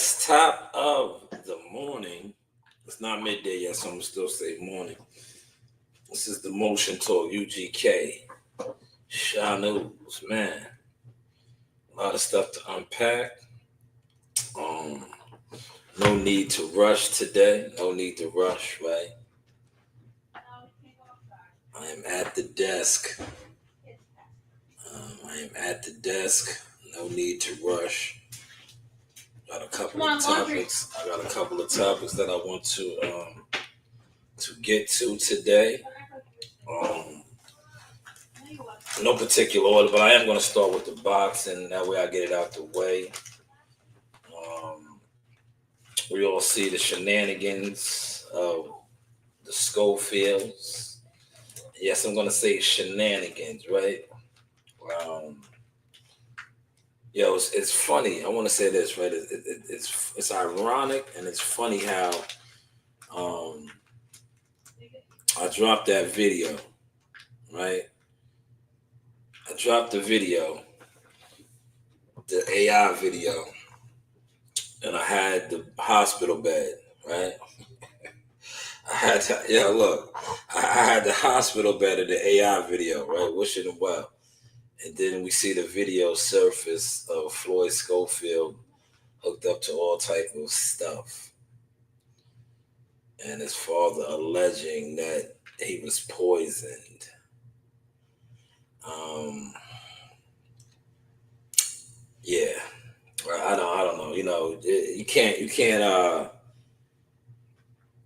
Yes, top of the morning. It's not midday yet, so I'm gonna still say morning. This is the Motion Talk UGK. Shanewz, man. A lot of stuff to unpack. Um, no need to rush today. No need to rush, right? I am at the desk. I am at the desk. No need to rush. Got a couple of topics. I got a couple of topics that I want to get to today. No particular order, but I am going to start with the boxing. That way I get it out the way. We all see the shenanigans of the Schofields. Yes, I'm going to say shenanigans, right? Um, it's funny. I want to say this, right? It's ironic and it's funny how I dropped that video, right? I dropped the video, the AI video, and I had the hospital bed, right? I had the hospital bed of the AI video, right? Wishing him well. And then we see the video surface of Floyd Schofield hooked up to all type of stuff. And his father alleging that he was poisoned. Yeah. I don't know. You can't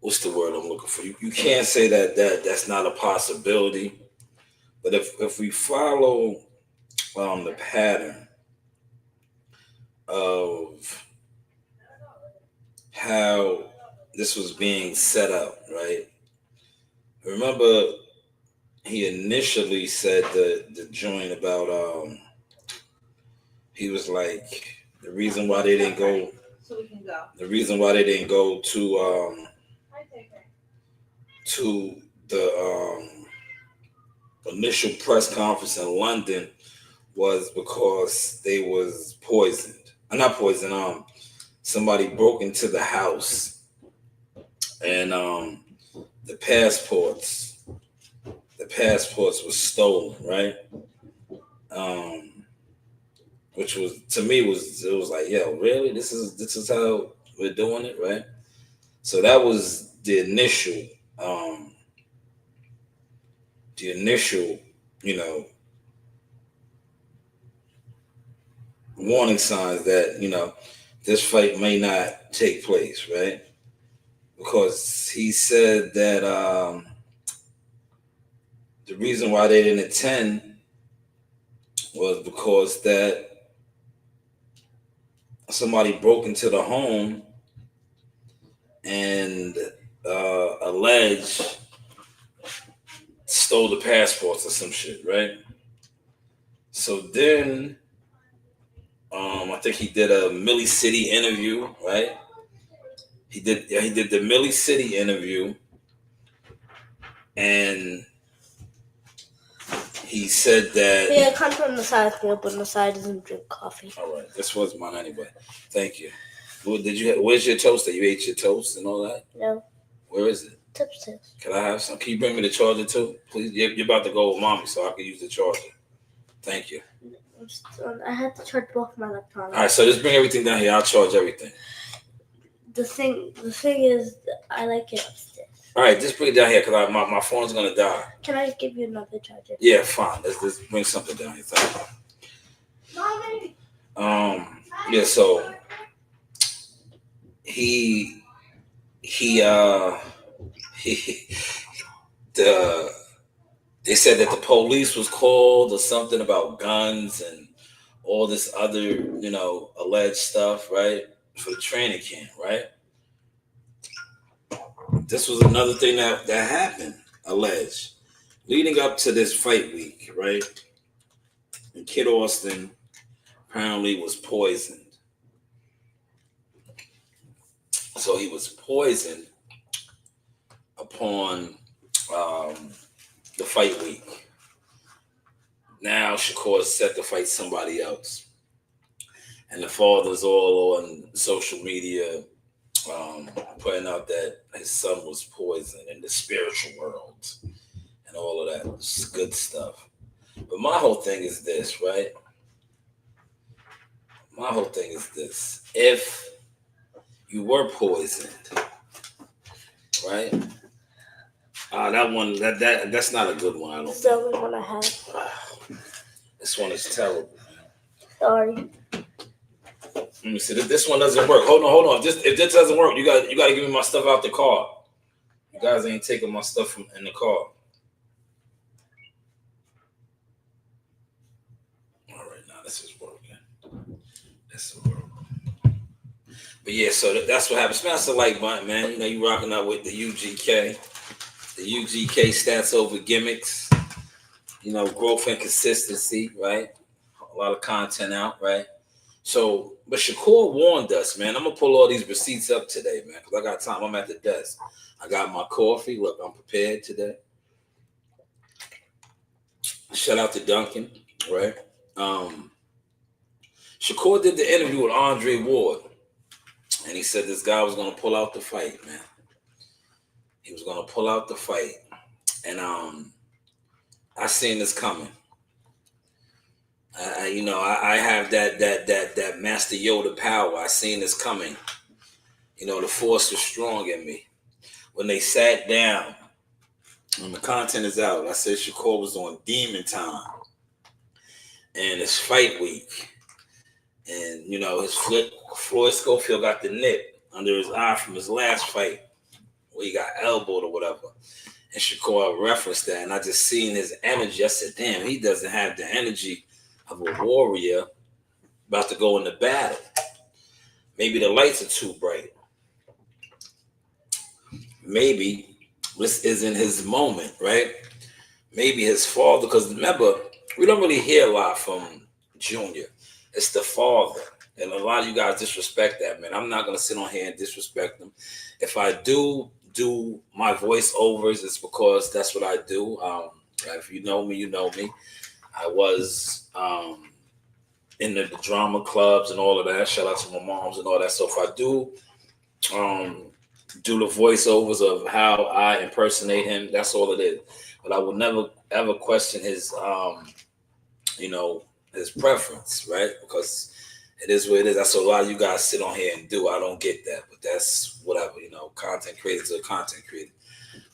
what's the word I'm looking for? You can't say that's not a possibility. But if we follow the pattern of how this was being set up, right? Remember, he initially said the joint about he was like the reason why they didn't go. So we can go. The reason why they didn't go to the initial press conference in London was because they was poisoned. Not poisoned. Somebody broke into the house, and the passports were stolen, right? Which was, to me, it was like, yo, really? This is how we're doing it, right? So that was the initial, warning signs that, this fight may not take place, right? Because he said that the reason why they didn't attend was because that somebody broke into the home and alleged stole the passports or some shit, right? So then I think he did a Millie City interview, right? He did the Millie City interview, and he said that. Yeah, it comes from the side, but on the side doesn't drink coffee. All right, this was mine anyway. Thank you. Where's your toaster? You ate your toast and all that? No. Where is it? It's upstairs. Can I have some? Can you bring me the charger too, please? You're about to go with mommy, so I can use the charger. Thank you. I had to charge both my electronics. All right, so just bring everything down here. I'll charge everything. The thing is, I like it upstairs. All right, just bring it down here because my phone's gonna die. Can I give you another charger? Yeah, fine. Let's bring something down here. Thank you. Mommy. Yeah. So they said that the police was called or something about guns and all this other, alleged stuff, right? For the training camp, right? This was another thing that happened, alleged, leading up to this fight week, right? And Kid Austin apparently was poisoned. So he was poisoned upon the fight week. Now Shakur is set to fight somebody else. And the father's all on social media putting out that his son was poisoned in the spiritual world and all of that. It's good stuff. But my whole thing is this, right? My whole thing is this. If you were poisoned, right? That's not a good one. I don't It's the only one I have. This one is terrible. Sorry. Let me see. This one doesn't work. Hold on. If this doesn't work, you got to give me my stuff out the car. You guys ain't taking my stuff from in the car. All right, now this is working. This is working. But yeah, so that's what happens. Smash the like button, man. You know you rocking out with the UGK. The UGK stats over gimmicks. You know, growth and consistency, right? A lot of content out, right? So, but Shakur warned us, man. I'm gonna pull all these receipts up today, man, because I got time. I'm at the desk. I got my coffee. Look, I'm prepared today. Shout out to Duncan, right? Shakur did the interview with Andre Ward, and he said this guy was gonna pull out the fight, man. He was gonna pull out the fight, and I seen this coming. I have that Master Yoda power. I seen this coming. You know, the force was strong in me. When they sat down, when the content is out, I said Shakur was on demon time. And it's fight week. And, you know, Floyd Schofield got the nip under his eye from his last fight, where he got elbowed or whatever. And Shakur referenced that. And I just seen his energy. I said, damn, he doesn't have the energy of a warrior about to go into battle. Maybe the lights are too bright. Maybe this isn't his moment, right? Maybe his father, because remember, we don't really hear a lot from Junior. It's the father. And a lot of you guys disrespect that, man. I'm not going to sit on here and disrespect them. If I do my voiceovers, it's because that's what I do. If you know me, you know me. I was in the drama clubs and all of that. Shout out to my moms and all that. So if I do the voiceovers of how I impersonate him, that's all it is. But I will never ever question his his preference, right? Because it is what it is. That's what a lot of you guys sit on here and do. I don't get that, but that's whatever, content creators are content creators.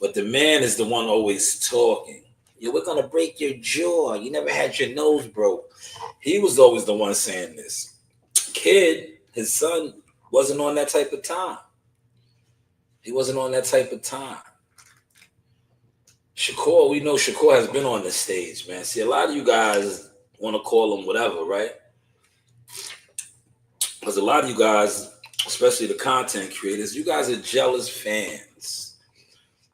But the man is the one always talking. We're gonna break your jaw. You never had your nose broke. He was always the one saying this. Kid, his son, wasn't on that type of time. He wasn't on that type of time. Shakur, we know Shakur has been on the stage, man. See, a lot of you guys want to call him whatever, right? Because a lot of you guys, especially the content creators, you guys are jealous fans.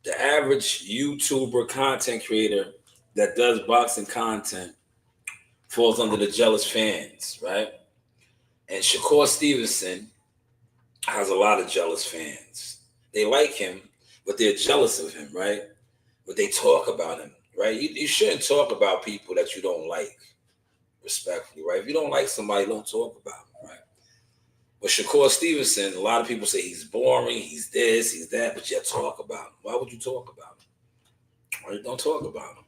The average YouTuber content creator that does boxing content falls under the jealous fans, right? And Shakur Stevenson has a lot of jealous fans. They like him, but they're jealous of him, right? But they talk about him, right? You shouldn't talk about people that you don't like, respectfully, right? If you don't like somebody, don't talk about him, right? But Shakur Stevenson, a lot of people say he's boring, he's this, he's that, but you talk about him. Why would you talk about him? Right? Don't talk about him.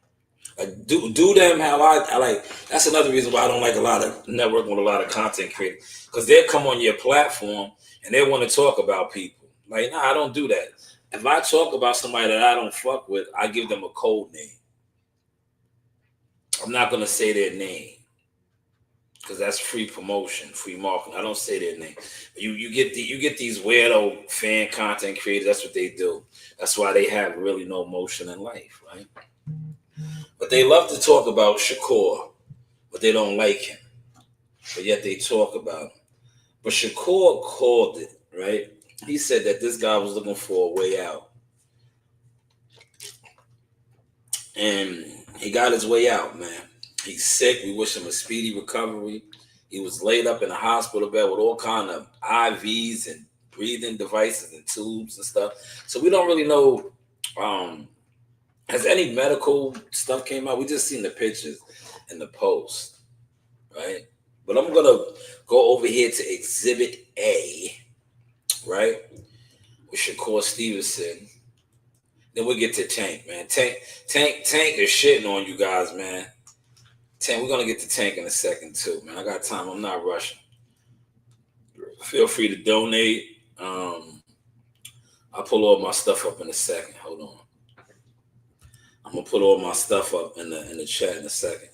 Like do them how I like. That's another reason why I don't like a lot of networking with a lot of content creators, because they'll come on your platform and they want to talk about people. Like, nah, I don't do that. If I talk about somebody that I don't fuck with, I give them a code name. I'm not gonna say their name because that's free promotion, free marketing. I don't say their name. You get these weirdo fan content creators. That's what they do. That's why they have really no motion in life, right? But they love to talk about Shakur, but they don't like him. But yet they talk about him. But Shakur called it, right? He said that this guy was looking for a way out. And he got his way out, man. He's sick. We wish him a speedy recovery. He was laid up in a hospital bed with all kind of IVs and breathing devices and tubes and stuff. So we don't really know. Has any medical stuff came out? We just seen the pictures and the post, right? But I'm gonna go over here to Exhibit A, right? With Shakur Stevenson. Then we'll get to Tank, man. Tank is shitting on you guys, man. Tank, we're gonna get to Tank in a second too, man. I got time. I'm not rushing. Feel free to donate. I'll pull all my stuff up in a second. Hold on. I'm gonna put all my stuff up in the chat in a second.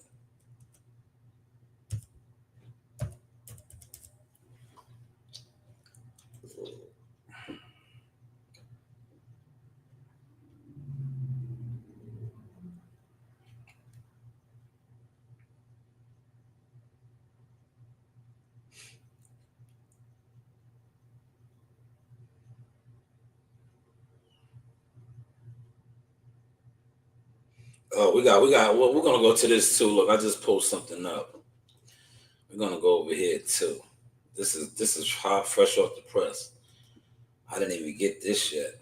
Oh, we got. Well, we're gonna go to this too. Look, I just pulled something up. We're gonna go over here too. This is hot, fresh off the press. I didn't even get this yet.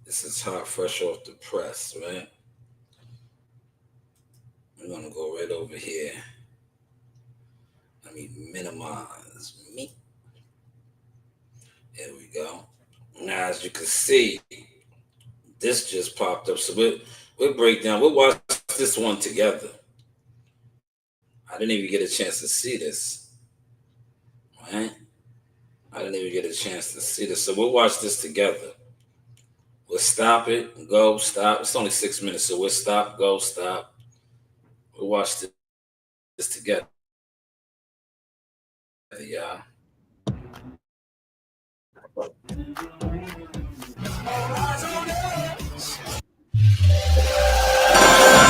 This is hot, fresh off the press, right? We're gonna go right over here. Let me minimize me. There we go. Now, as you can see, this just popped up. So we'll break down. We'll watch this one together. I didn't even get a chance to see this. Right? I didn't even get a chance to see this. So we'll watch this together. We'll stop it, go, stop. It's only 6 minutes, so we'll stop, go, stop. We'll watch this together. Yeah.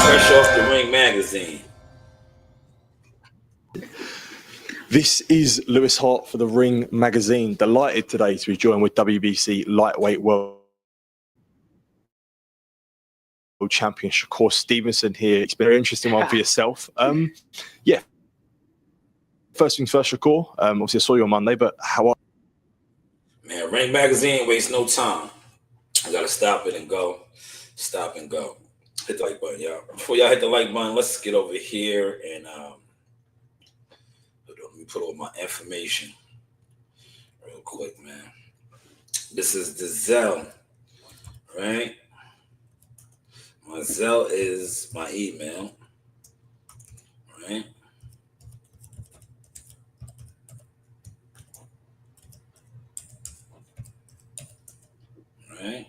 Fresh off the Ring magazine. This is Lewis Hart for the Ring magazine. Delighted today to be joined with WBC lightweight world champion Shakur Stevenson here. It's been a very interesting one for yourself. Yeah. First things first, Shakur. Obviously, I saw you on Monday, but how are you? Man, Ring magazine wastes no time. I gotta stop it and go. Stop and go. Hit the like button, y'all. Before y'all hit the like button, let's get over here and let me put all my information real quick, man. This is the Zelle, right? My Zelle is my email, right? Right?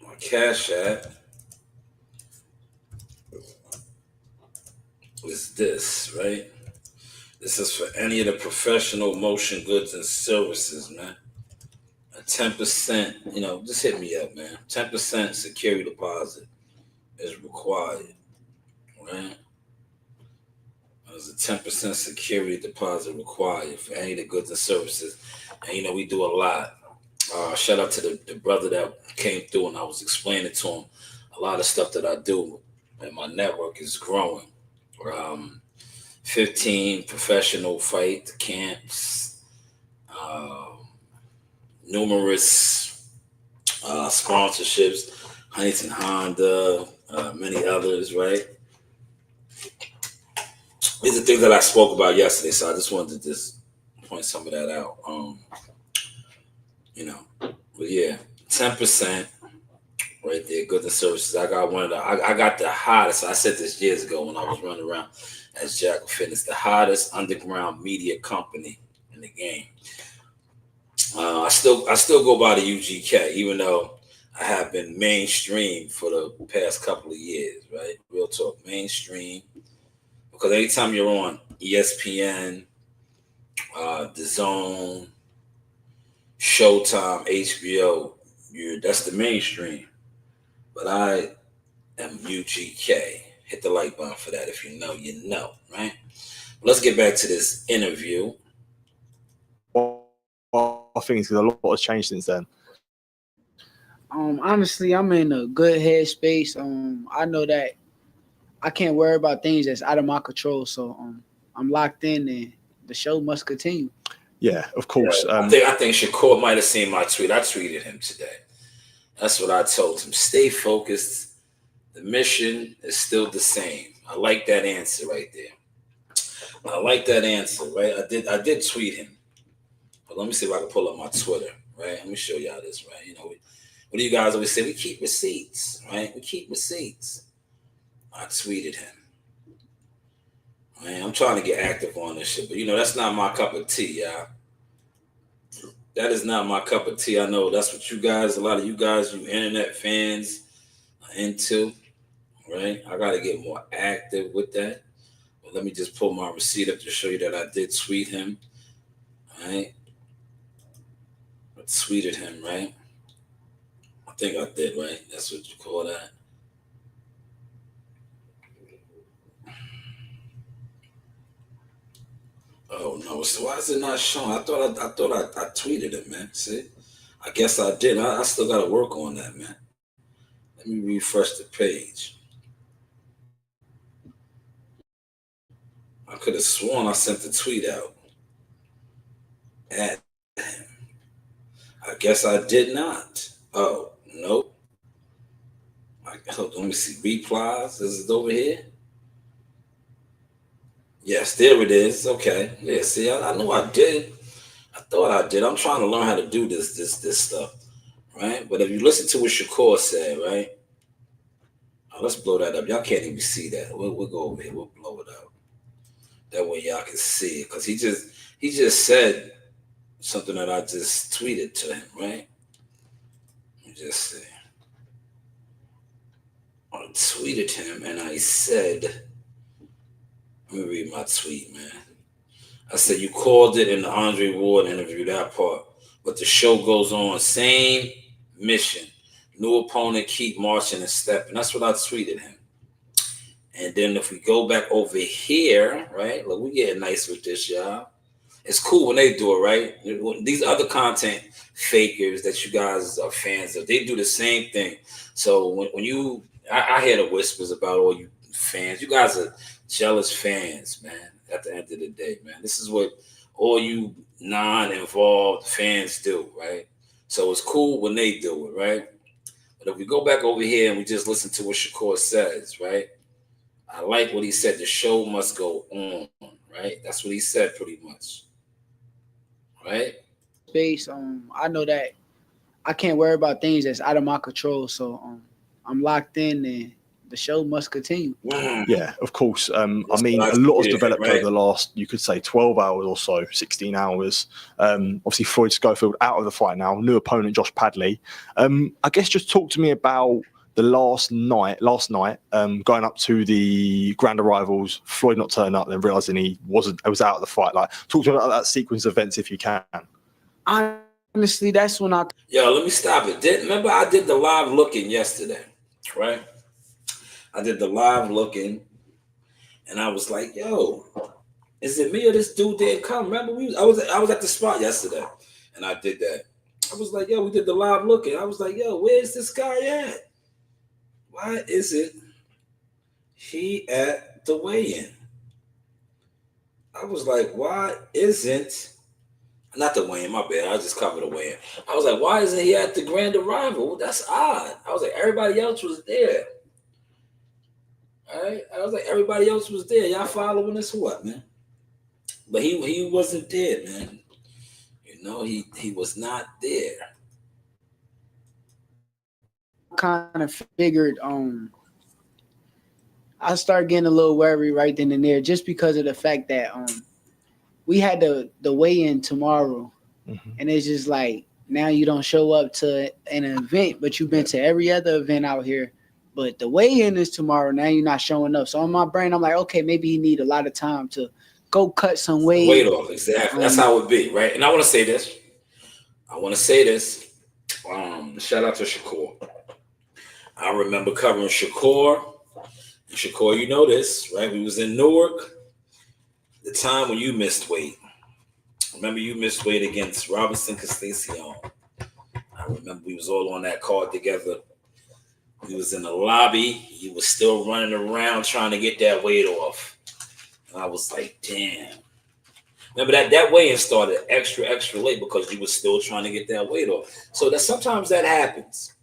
My Cash App is this, right? This is for any of the professional motion goods and services, man. A 10%, just hit me up, man. 10% security deposit is required, right? There's a 10% security deposit required for any of the goods and services. And, we do a lot. Shout out to the brother that came through and I was explaining to him a lot of stuff that I do, and my network is growing. 15 professional fight camps, numerous sponsorships, Huntington Honda, many others, right? These are things that I spoke about yesterday, so I just wanted to just point some of that out. But yeah, 10% right there, goods and services. I got I got the hottest. I said this years ago when I was running around as Jack of Fitness, the hottest underground media company in the game. I still go by the UGK, even though I have been mainstream for the past couple of years, right? Real talk, mainstream. Because anytime you're on ESPN, The Zone, Showtime, HBO, that's the mainstream. But I am UGK. Hit the like button for that. If you know, you know, right? Let's get back to this interview. I think because a lot has changed since then. Honestly, I'm in a good headspace. I know that I can't worry about things that's out of my control. So I'm locked in, and the show must continue. Yeah, of course. I think Shakur might have seen my tweet. I tweeted him today. That's what I told him. Stay focused. The mission is still the same. I like that answer right there. I like that answer, right? I did tweet him. But let me see if I can pull up my Twitter, right? Let me show y'all this, right? You know, what do you guys always say? We keep receipts, right? We keep receipts. I tweeted him. Man, I'm trying to get active on this shit, but you know, that's not my cup of tea, y'all. That is not my cup of tea. I know that's what you guys, a lot of you guys, you internet fans are into, right? I got to get more active with that. But let me just pull my receipt up to show you that I did tweet him, right? I tweeted him, right? I think I did, right? That's what you call that. Oh no! So why is it not showing? I thought I tweeted it, man. See, I guess I did. I still got to work on that, man. Let me refresh the page. I could have sworn I sent the tweet out at him. I guess I did not. Oh nope. Let me see. Replies. Is it over here? Yes, there it is. Okay. Yeah, see, I know I did. I thought I did. I'm trying to learn how to do this stuff, right? But if you listen to what Shakur said, right? Let's blow that up. Y'all can't even see that. We'll go over here. We'll blow it up. That way y'all can see it. Because he just said something that I just tweeted to him, right? Let me just see. I tweeted him and I said, let me read my tweet, man. I said, you called it in the Andre Ward interview, that part. But the show goes on. Same mission. New opponent, keep marching and stepping. That's what I tweeted him. And then if we go back over here, right? Look, we getting nice with this, y'all. It's cool when they do it, right? These other content fakers that you guys are fans of, they do the same thing. So when you, I hear the whispers about all you fans. You guys are jealous fans, man. At the end of the day, man, this is what all you non-involved fans do, right? So it's cool when they do it, right? But if we go back over here and we just listen to what Shakur says, right? I like what he said. The show must go on, right? That's what he said pretty much, right? Space. I know that I can't worry about things that's out of my control. So I'm locked in and the show must continue. Yeah, of course. I mean, a lot has developed over the last, you could say, 12 hours or so, 16 hours. Obviously, Floyd Schofield out of the fight now, new opponent, Josh Padley. I guess just talk to me about the last night, going up to the grand arrivals, Floyd not turning up, then realising he was out of the fight. Like, talk to me about that sequence of events if you can. Honestly, that's when Yo, let me stop it. Remember I did the live looking yesterday, right? I did the live looking, and I was like, "Yo, is it me or this dude didn't come?" Remember, I was at the spot yesterday, and I did that. I was like, "Yo, we did the live looking." I was like, "Yo, where's this guy at? Why isn't he at the weigh-in?" I was like, "Why isn't not the weigh-in? My bad. I just covered the weigh-in." I was like, "Why isn't he at the grand arrival? That's odd." I was like, "Everybody else was there." All right, I was like, everybody else was there. Y'all following this or what, man? But he wasn't there, man. You know, he was not there. kind of figured I started getting a little worried right then and there just because of the fact that we had the weigh-in tomorrow. Mm-hmm. And it's just like now you don't show up to an event, but you've been to every other event out here. But the weigh-in is tomorrow. Now you're not showing up. So in my brain, I'm like, okay, maybe you need a lot of time to go cut some weight. Weight off, exactly. That's how it would be, right? And I want to say this. Shout out to Shakur. I remember covering Shakur. And Shakur, you know this, right? We was in Newark. The time when you missed weight. Remember you missed weight against Robinson Castacion. I remember we was all on that card together. We was in the lobby. You was still running around trying to get that weight off. And I was like, damn. Remember that weigh-in started extra late because you was still trying to get that weight off. So that sometimes that happens.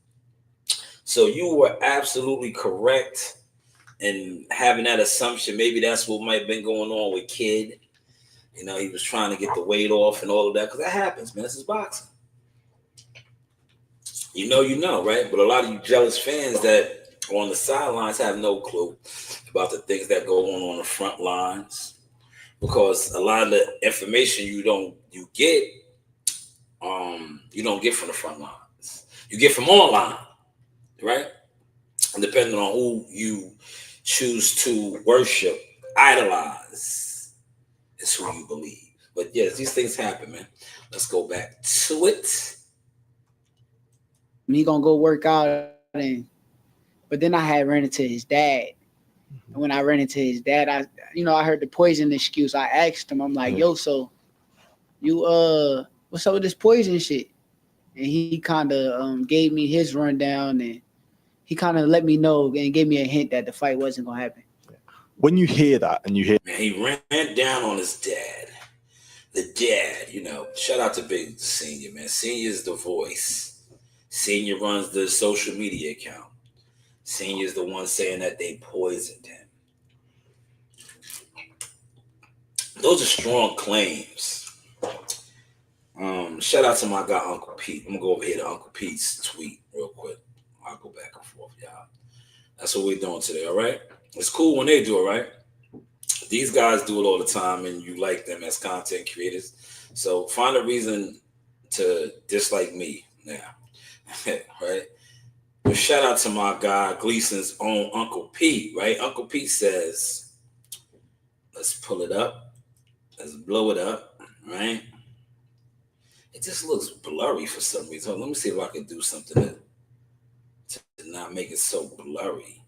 So you were absolutely correct and having that assumption, maybe that's what might have been going on with Kid. You know, he was trying to get the weight off and all of that, because that happens, man. This is boxing. You know, right? But a lot of you jealous fans that are on the sidelines have no clue about the things that go on the front lines, because a lot of the information you don't get from the front lines. You get from online, right? And depending on who you choose to worship, idolize, is who you believe. But yes, these things happen, man. Let's go back to it. He gonna go work out, but then I had ran into his dad. And when I ran into his dad, I heard the poison excuse. I asked him, I'm like, yo, so you what's up with this poison shit? And he kind of gave me his rundown, and he kind of let me know and gave me a hint that the fight wasn't gonna happen. When you hear that, and you hear, man, he ran down on his dad. The dad, shout out to Big Senior, man. Senior is the voice. Senior runs the social media account. Senior is the one saying that they poisoned him. Those are strong claims. Shout out to my guy Uncle Pete. I'm gonna go over here to Uncle Pete's tweet real quick. I'll go back and forth, y'all. That's what we're doing today, all right? It's cool when they do it, right? These guys do it all the time, and you like them as content creators. So find a reason to dislike me now. Right? But shout out to my guy Gleason's own Uncle Pete, right? Uncle Pete says, let's pull it up. Let's blow it up, right? It just looks blurry for some reason. Let me see if I can do something to not make it so blurry.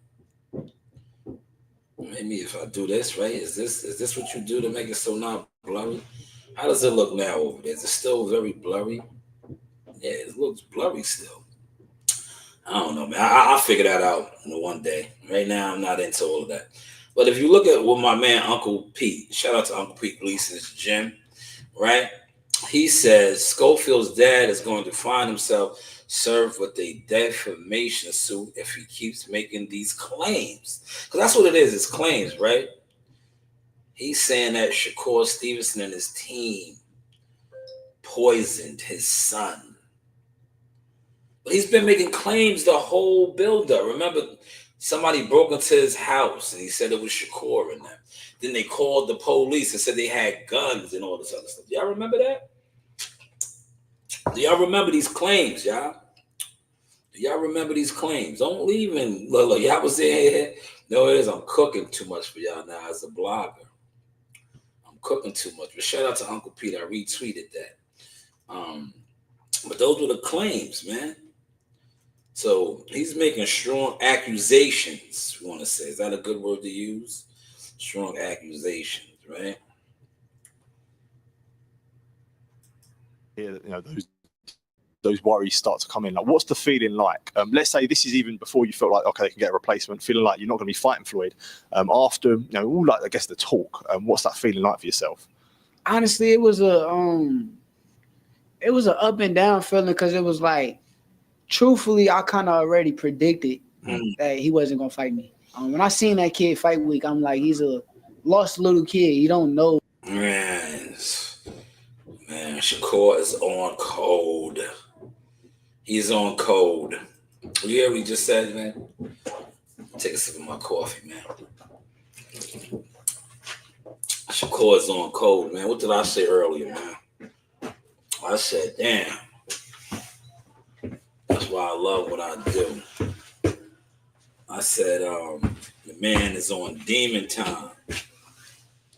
Maybe if I do this, right? Is this what you do to make it so not blurry? How does it look now over there? Is it still very blurry? Yeah, it looks blurry still. I don't know, man. I'll figure that out one day. Right now, I'm not into all of that. But if you look at what my man Uncle Pete, shout out to Uncle Pete Gleason's gym, right? He says Schofield's dad is going to find himself served with a defamation suit if he keeps making these claims. Because that's what it is. It's claims, right? He's saying that Shakur Stevenson and his team poisoned his son. But he's been making claims the whole build-up. Remember, somebody broke into his house and he said it was Shakur and them. Then they called the police and said they had guns and all this other stuff. Y'all remember that? Do y'all remember these claims, y'all? Do y'all remember these claims? Don't leave and look, y'all was there. No, it is. I'm cooking too much for y'all now as a blogger. I'm cooking too much. But shout out to Uncle Pete. I retweeted that. But those were the claims, man. So he's making strong accusations, you want to say. Is that a good word to use? Strong accusations, right? Yeah, those worries start to come in. Like, what's the feeling like? Let's say this is even before you felt like, okay, they can get a replacement, feeling like you're not going to be fighting Floyd. After, all like, I guess, the talk, what's that feeling like for yourself? Honestly, it was a up and down feeling, because it was like, truthfully, I kind of already predicted that he wasn't going to fight me. When I seen that kid fight week, I'm like, he's a lost little kid. You don't know. Man, Shakur is on code. He's on code. You hear what he just said, man? Take a sip of my coffee, man. Shakur is on code, man. What did I say earlier, man? I said, damn. That's why I love what I do. I said, the man is on demon time.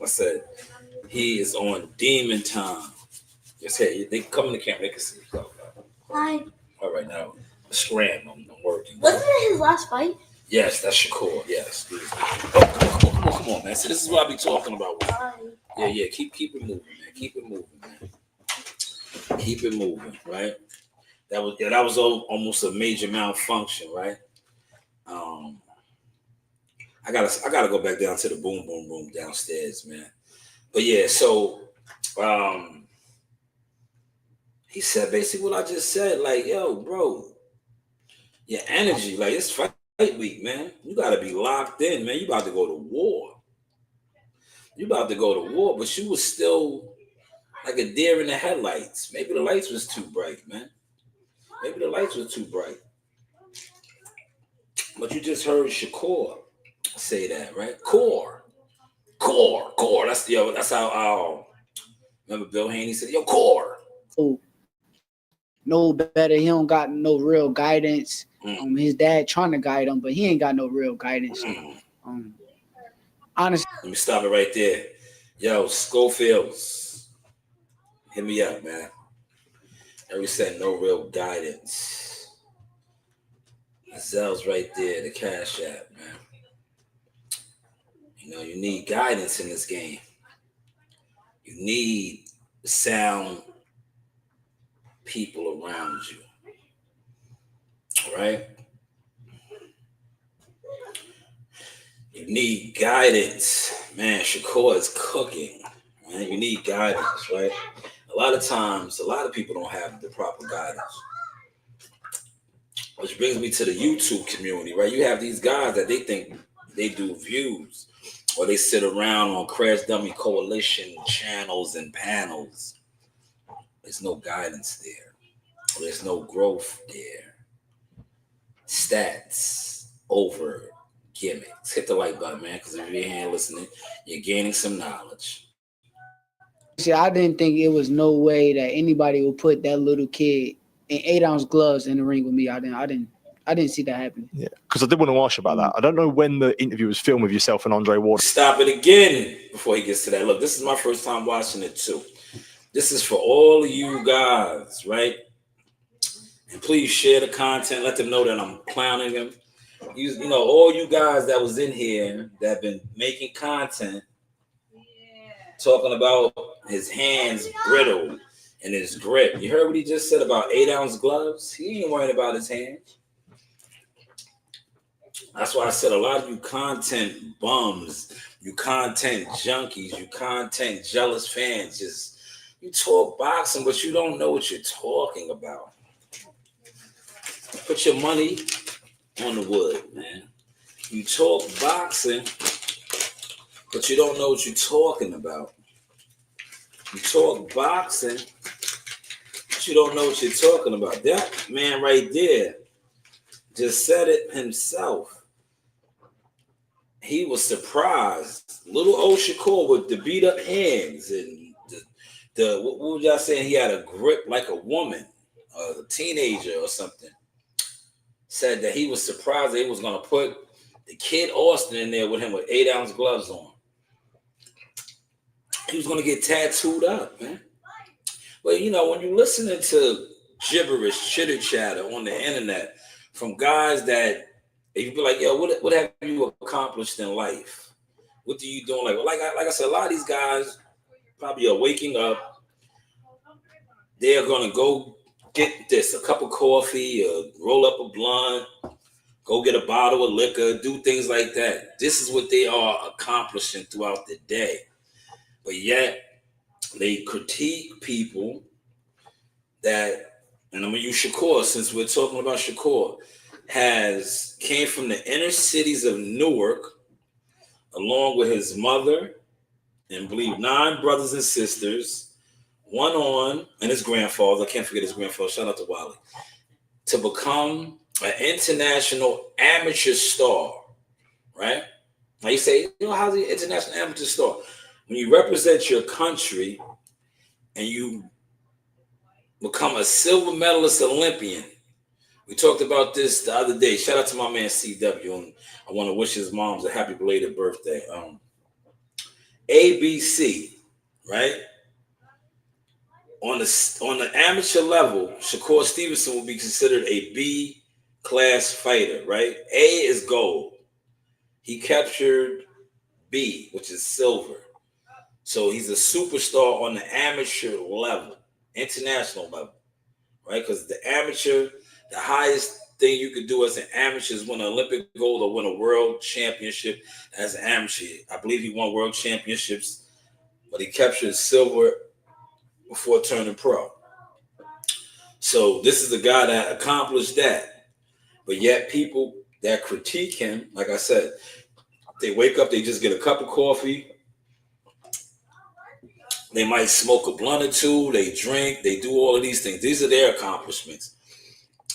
I said, he is on demon time. Just hey, they come in the camera, they can see. Hi. All right, now, scram, I'm working. Wasn't it his last fight? Yes, that's Shakur, yes. Come on, man. So this is what I be talking about. Hi. Yeah, keep it moving, man. Keep it moving, man. Keep it moving, right? That was almost a major malfunction, right? I gotta go back down to the boom room downstairs, man. But yeah, so he said basically what I just said, like, yo, bro, your energy, like this fight week, man. You got to be locked in, man. You about to go to war. You about to go to war, but you was still like a deer in the headlights. Maybe the lights was too bright, man. Maybe the lights were too bright. But you just heard Shakur say that, right? Core. That's how remember Bill Haney said, yo, core. Oh, no better. He don't got no real guidance. His dad trying to guide him, but he ain't got no real guidance. Honestly. Let me stop it right there. Yo, Schofields, hit me up, man. And we said no real guidance. Zell's right there, the Cash App, man. You know, you need guidance in this game. You need sound people around you. All right? You need guidance. Man, Shakur is cooking. Man, you need guidance, right? A lot of times, a lot of people don't have the proper guidance. Which brings me to the YouTube community, right? You have these guys that they think they do views, or they sit around on Crash Dummy Coalition channels and panels. There's no guidance there. There's no growth there. Stats over gimmicks. Hit the like button, man, because if you're here listening, you're gaining some knowledge. See, I didn't think it was no way that anybody would put that little kid in 8-ounce gloves in the ring with me. I didn't see that happening. Yeah, because I did want to ask you about that. I don't know when the interview was filmed with yourself and Andre Ward. Stop it again before he gets to that. Look, this is my first time watching it too. This is for all of you guys, right? And please share the content. Let them know that I'm clowning them. You know, all you guys that was in here that have been making content, talking about his hands brittle and his grip. You heard what he just said about 8-ounce gloves? He ain't worrying about his hands. That's why I said a lot of you content bums, you content junkies, you content jealous fans, just you talk boxing, but you don't know what you're talking about. Put your money on the wood, man. You talk boxing, but you don't know what you're talking about. You talk boxing, but you don't know what you're talking about. That man right there just said it himself. He was surprised. Little old Shakur with the beat up hands and the what was y'all saying? He had a grip like a woman, a teenager or something. Said that he was surprised they was gonna put the Kid Austin in there with him with 8-ounce gloves on. He was gonna get tattooed up, man. But you know, when you're listening to gibberish, chitter chatter on the internet from guys that you be like, yo, what have you accomplished in life? What are you doing? Like I said, a lot of these guys probably are waking up. They're gonna go get this, a cup of coffee, roll up a blunt, go get a bottle of liquor, do things like that. This is what they are accomplishing throughout the day. But yet they critique people that, and I'm gonna use Shakur since we're talking about Shakur, came from the inner cities of Newark, along with his mother, and believe 9 brothers and sisters, and his grandfather. I can't forget his grandfather. Shout out to Wally. To become an international amateur star, right? Now you say, you know, how's the international amateur star? When you represent your country and you become a silver medalist Olympian. We talked about this the other day. Shout out to my man CW, and I want to wish his moms a happy belated birthday. ABC, right? On the amateur level, Shakur Stevenson will be considered a B class fighter, right? A is gold. He captured B, which is silver. So he's a superstar on the amateur level, international level, right? Because the amateur, the highest thing you could do as an amateur is win an Olympic gold or win a world championship as an amateur. I believe he won world championships, but he captured silver before turning pro. So this is the guy that accomplished that. But yet people that critique him, like I said, they wake up, they just get a cup of coffee. They might smoke a blunt or two. They drink. They do all of these things. These are their accomplishments.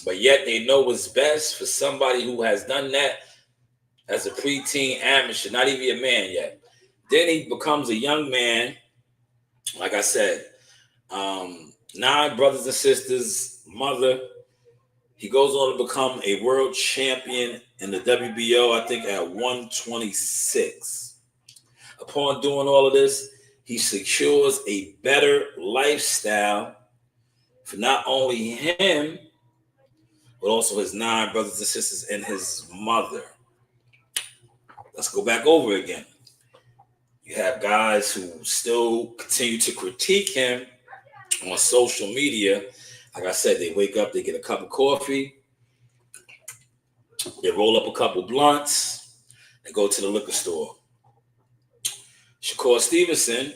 But yet they know what's best for somebody who has done that as a preteen amateur, not even a man yet. Then he becomes a young man. Like I said, 9 brothers and sisters, mother. He goes on to become a world champion in the WBO, I think at 126. Upon doing all of this, he secures a better lifestyle for not only him, but also his 9 brothers and sisters and his mother. Let's go back over again. You have guys who still continue to critique him on social media. Like I said, they wake up, they get a cup of coffee, they roll up a couple blunts, and go to the liquor store. Shakur Stevenson,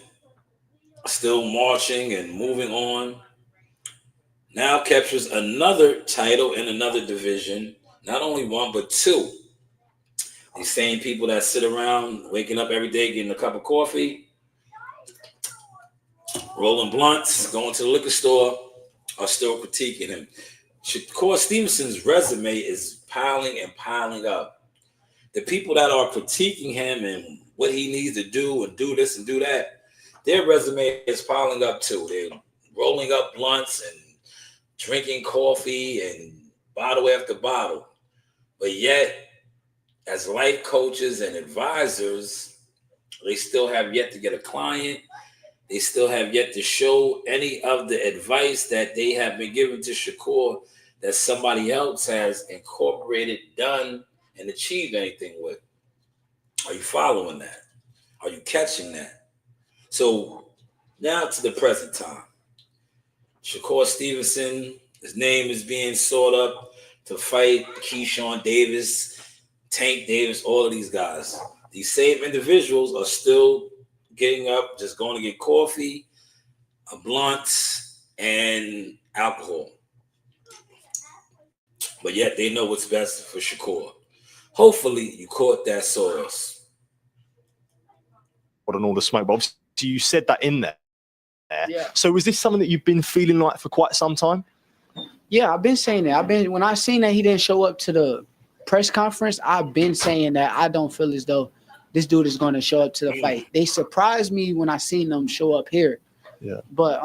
still marching and moving on, now captures another title in another division, not only 1, but 2. These same people that sit around waking up every day, getting a cup of coffee, rolling blunts, going to the liquor store, are still critiquing him. Shakur Stevenson's resume is piling and piling up. The people that are critiquing him and what he needs to do and do this and do that, their resume is piling up too. They're rolling up blunts and drinking coffee and bottle after bottle. But yet, as life coaches and advisors, they still have yet to get a client. They still have yet to show any of the advice that they have been given to Shakur that somebody else has incorporated, done, and achieved anything with. Are you following that? Are you catching that? So now to the present time. Shakur Stevenson, his name is being sought up to fight Keyshawn Davis, Tank Davis, all of these guys. These same individuals are still getting up, just going to get coffee, a blunt, and alcohol. But yet they know what's best for Shakur. Hopefully you caught that sauce. And all the smoke, but obviously you said that in there. Yeah. So is this something that you've been feeling like for quite some time? Yeah, I've been saying that. When I seen that he didn't show up to the press conference, I've been saying that I don't feel as though this dude is going to show up to the fight. They surprised me when I seen them show up here. Yeah. But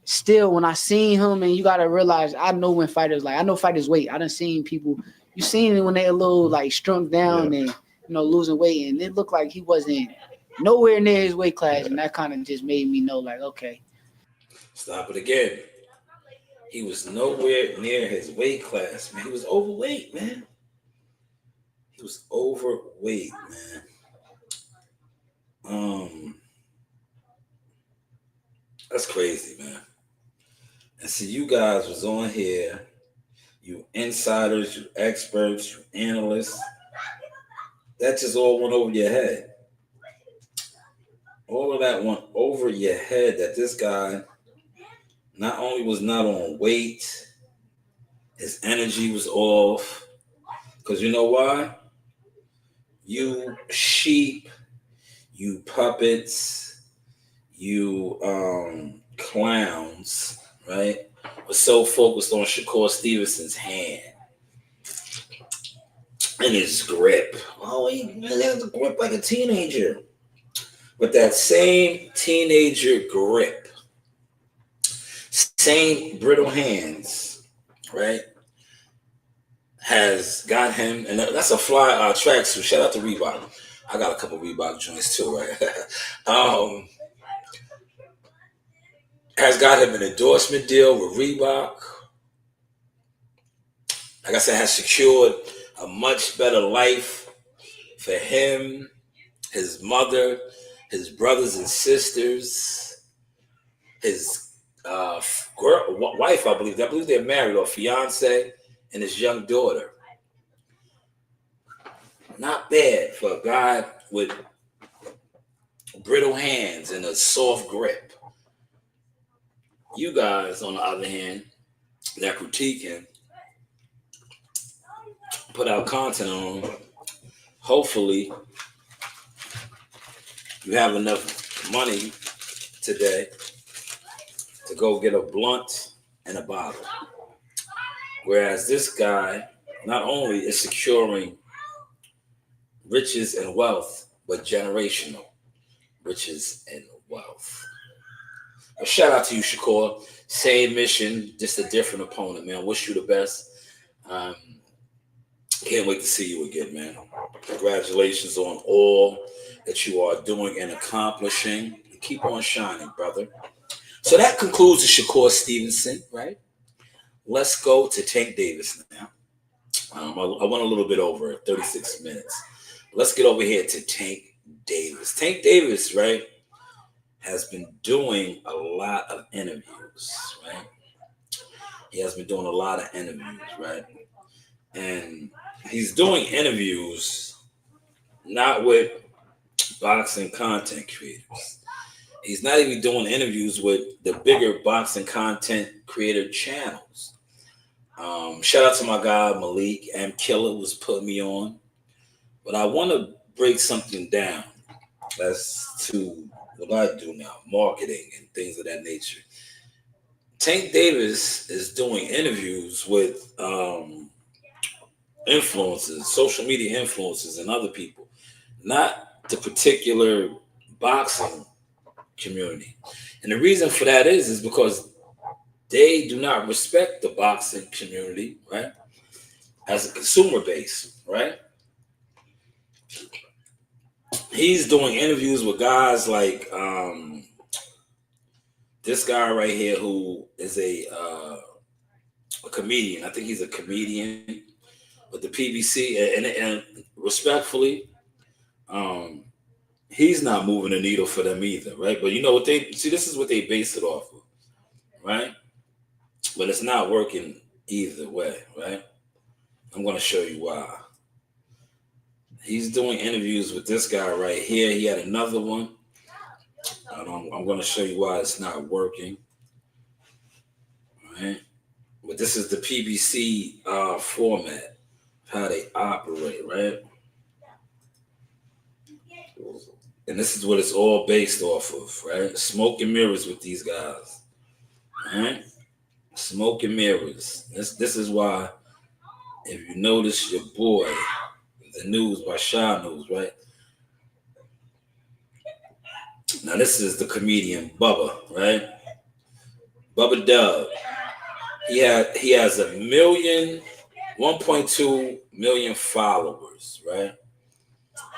still, when I seen him, and you got to realize, I know when fighters, I know fighters wait. I done seen people, you seen it when they a little strung down and, losing weight. And it looked like he wasn't nowhere near his weight class. And that kind of just made me know, okay. Stop it again. He was nowhere near his weight class, man. He was overweight, man. He was overweight, man. That's crazy, man. And see, you guys was on here, you insiders, you experts, you analysts. That just all went over your head. All of that went over your head that this guy not only was not on weight, his energy was off. Because you know why? You sheep, you puppets, you clowns, right? Were so focused on Shakur Stevenson's hand and his grip. Oh, he has a grip like a teenager. But that same teenager grip, same brittle hands, right, has got him, and that's a fly tracksuit. Shout out to Reebok. I got a couple Reebok joints too, right? Has got him an endorsement deal with Reebok. Like I said, has secured a much better life for him, his mother, his brothers and sisters, his wife, I believe they're married, or fiance, and his young daughter. Not bad for a guy with brittle hands and a soft grip. You guys, on the other hand, that critique him, put out content on. Hopefully, you have enough money today to go get a blunt and a bottle. Whereas this guy not only is securing riches and wealth, but generational riches and wealth. A shout out to you, Shakur. Same mission, just a different opponent, man. Wish you the best. Can't wait to see you again, man. Congratulations on all that you are doing and accomplishing. Keep on shining, brother. So that concludes the Shakur Stevenson, right? Let's go to Tank Davis now. I went a little bit over 36 minutes. Let's get over here to Tank Davis. Tank Davis, right, has been doing a lot of interviews, right? He has been doing a lot of interviews, right? And he's doing interviews not with boxing content creators. He's not even doing interviews with the bigger boxing content creator channels. Shout out to my guy Malik. M. Killer was putting me on. But I want to break something down as to what I do now, marketing and things of that nature. Tank Davis is doing interviews with influencers, social media influencers, and other people, not the particular boxing community. And the reason for that is because they do not respect the boxing community, right? As a consumer base, right? He's doing interviews with guys like this guy right here who is a comedian. I think he's a comedian with the PBC, and respectfully, he's not moving the needle for them either, right? But you know what they see? This is what they base it off of, right? But it's not working either way, right? I'm going to show you why. He's doing interviews with this guy right here. He had another one. I'm going to show you why it's not working, right? But this is the PBC format, how they operate, right? And this is what it's all based off of, right? Smoke and mirrors with these guys, right? Smoke and mirrors. This is why, if you notice your boy, the news by Shanewz, right? Now this is the comedian Bubba, right? Bubba Dub. He has 1.2 million followers, right?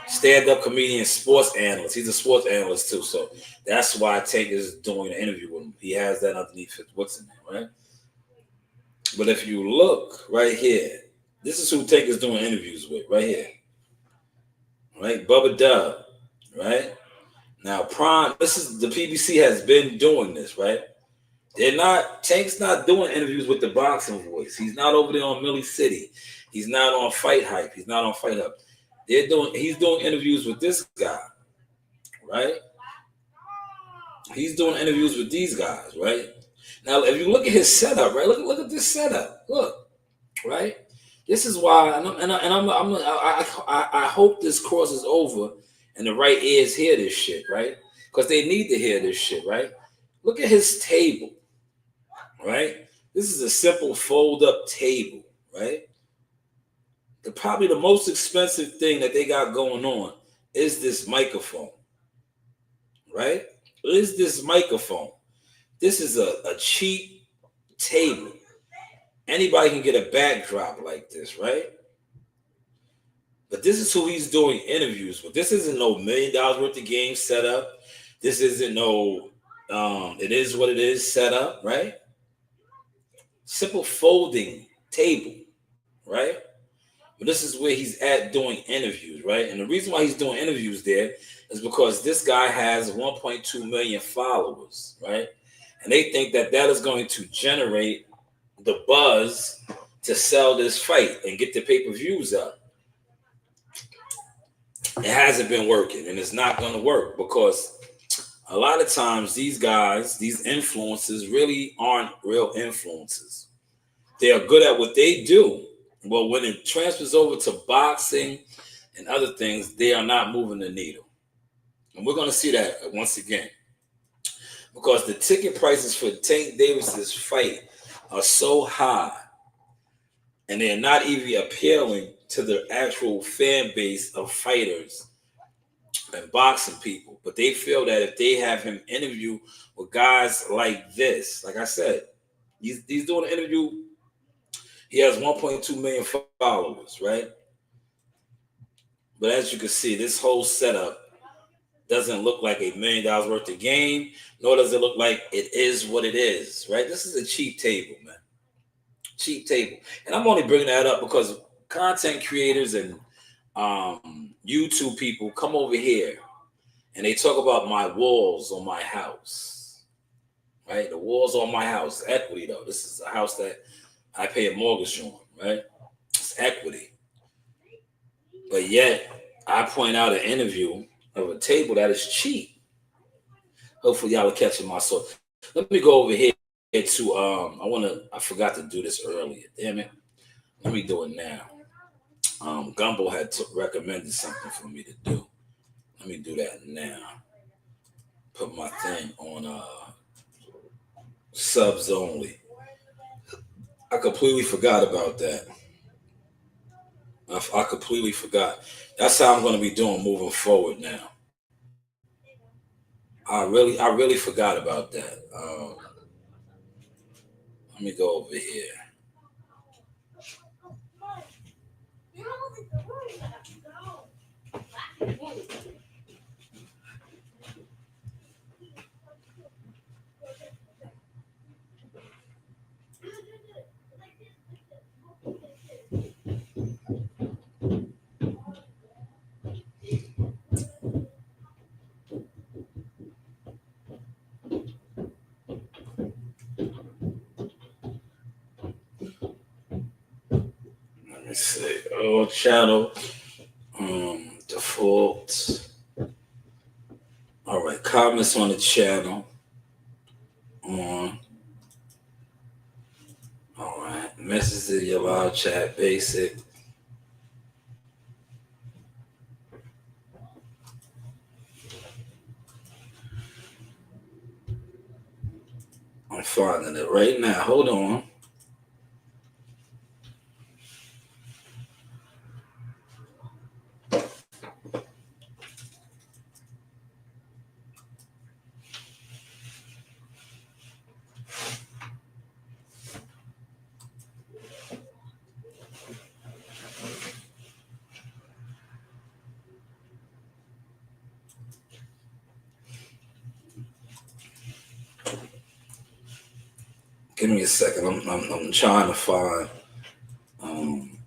Stand-up comedian, sports analyst. He's a sports analyst too, so that's why Tank is doing an interview with him. He has that underneath what's in there, right? But if you look right here, this is who Tank is doing interviews with, right here. Right? Bubba Dub, right? Now, Prime, this is the PBC has been doing this, right? Tank's not doing interviews with the boxing voice. He's not over there on Millie City. He's not on Fight Hype. He's not on Fight Hub. He's doing interviews with this guy, right? He's doing interviews with these guys, right? Now, if you look at his setup, right? Look at this setup. Look, right? This is why, I hope this crosses over and the right ears hear this shit, right? Because they need to hear this shit, right? Look at his table, right? This is a simple fold-up table, right? Probably the most expensive thing that they got going on is this microphone, right? Is this microphone? This is a cheap table. Anybody can get a backdrop like this, right? But this is who he's doing interviews with. This isn't no $1 million worth of game set up. This isn't no, it is what it is set up, right? Simple folding table, right? But this is where he's at doing interviews, right? And the reason why he's doing interviews there is because this guy has 1.2 million followers, right? And they think that is going to generate the buzz to sell this fight and get the pay-per-views up. It hasn't been working, and it's not going to work because a lot of times these guys, these influencers, really aren't real influencers. They are good at what they do, Well, when it transfers over to boxing and other things, they are not moving the needle. And we're going to see that once again. Because the ticket prices for Tank Davis's fight are so high, and they're not even appealing to the actual fan base of fighters and boxing people. But they feel that if they have him interview with guys like this, like I said, he's doing an interview. He has 1.2 million followers, right? But as you can see, this whole setup doesn't look like $1 million worth of game, nor does it look like it is what it is, right? This is a cheap table, man. Cheap table. And I'm only bringing that up because content creators and YouTube people come over here and they talk about my walls on my house, right? The walls on my house, equity though. This is a house that I pay a mortgage on, right? It's equity. But yet I point out an interview of a table that is cheap. Hopefully y'all are catching my soul. Let me go over here to I forgot to do this earlier. Damn it. Let me do it now. Gumbo had recommended something for me to do. Let me do that now. Put my thing on subs only. I completely forgot about that. I completely forgot. That's how I'm going to be doing moving forward now. I really forgot about that. Let me go over here. Let me see. Oh, channel. Default. All right. Comments on the channel. On. All right. Messages in your live chat. Basic. I'm finding it right now. Hold on. Give me a second. I'm trying to find. I'm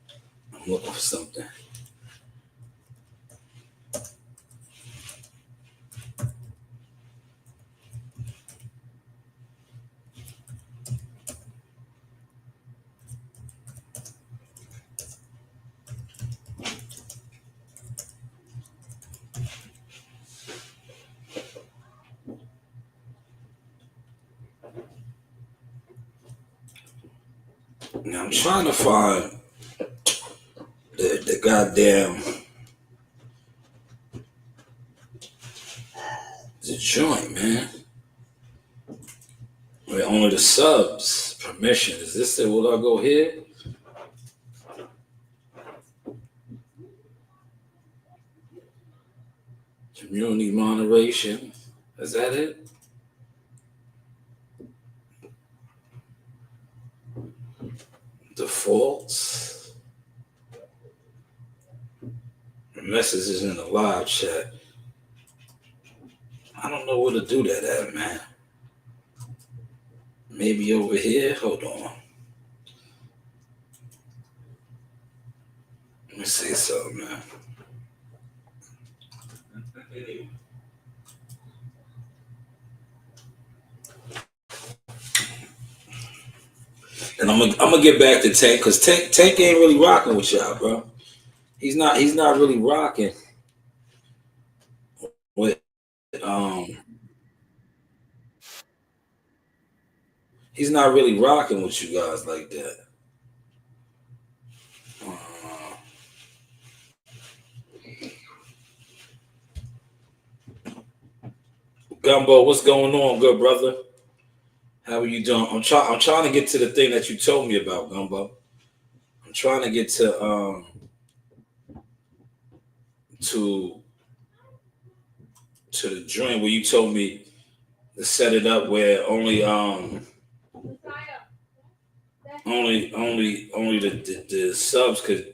looking for something. Now I'm trying to find the goddamn the joint, man. Wait, only the subs permission. Is this it? Will I go here? Community moderation. Is that it? Defaults. Messages in the live chat. I don't know where to do that at, man. Maybe over here. Hold on. Let me see something, man. And I'm gonna get back to Tank because Tank ain't really rocking with y'all, bro. He's not really rocking with he's not really rocking with you guys like that. Gumbo, what's going on, good brother? How are you doing? I'm trying to get to the thing that you told me about, Gumbo. I'm trying to get to the joint where you told me to set it up where only the subs can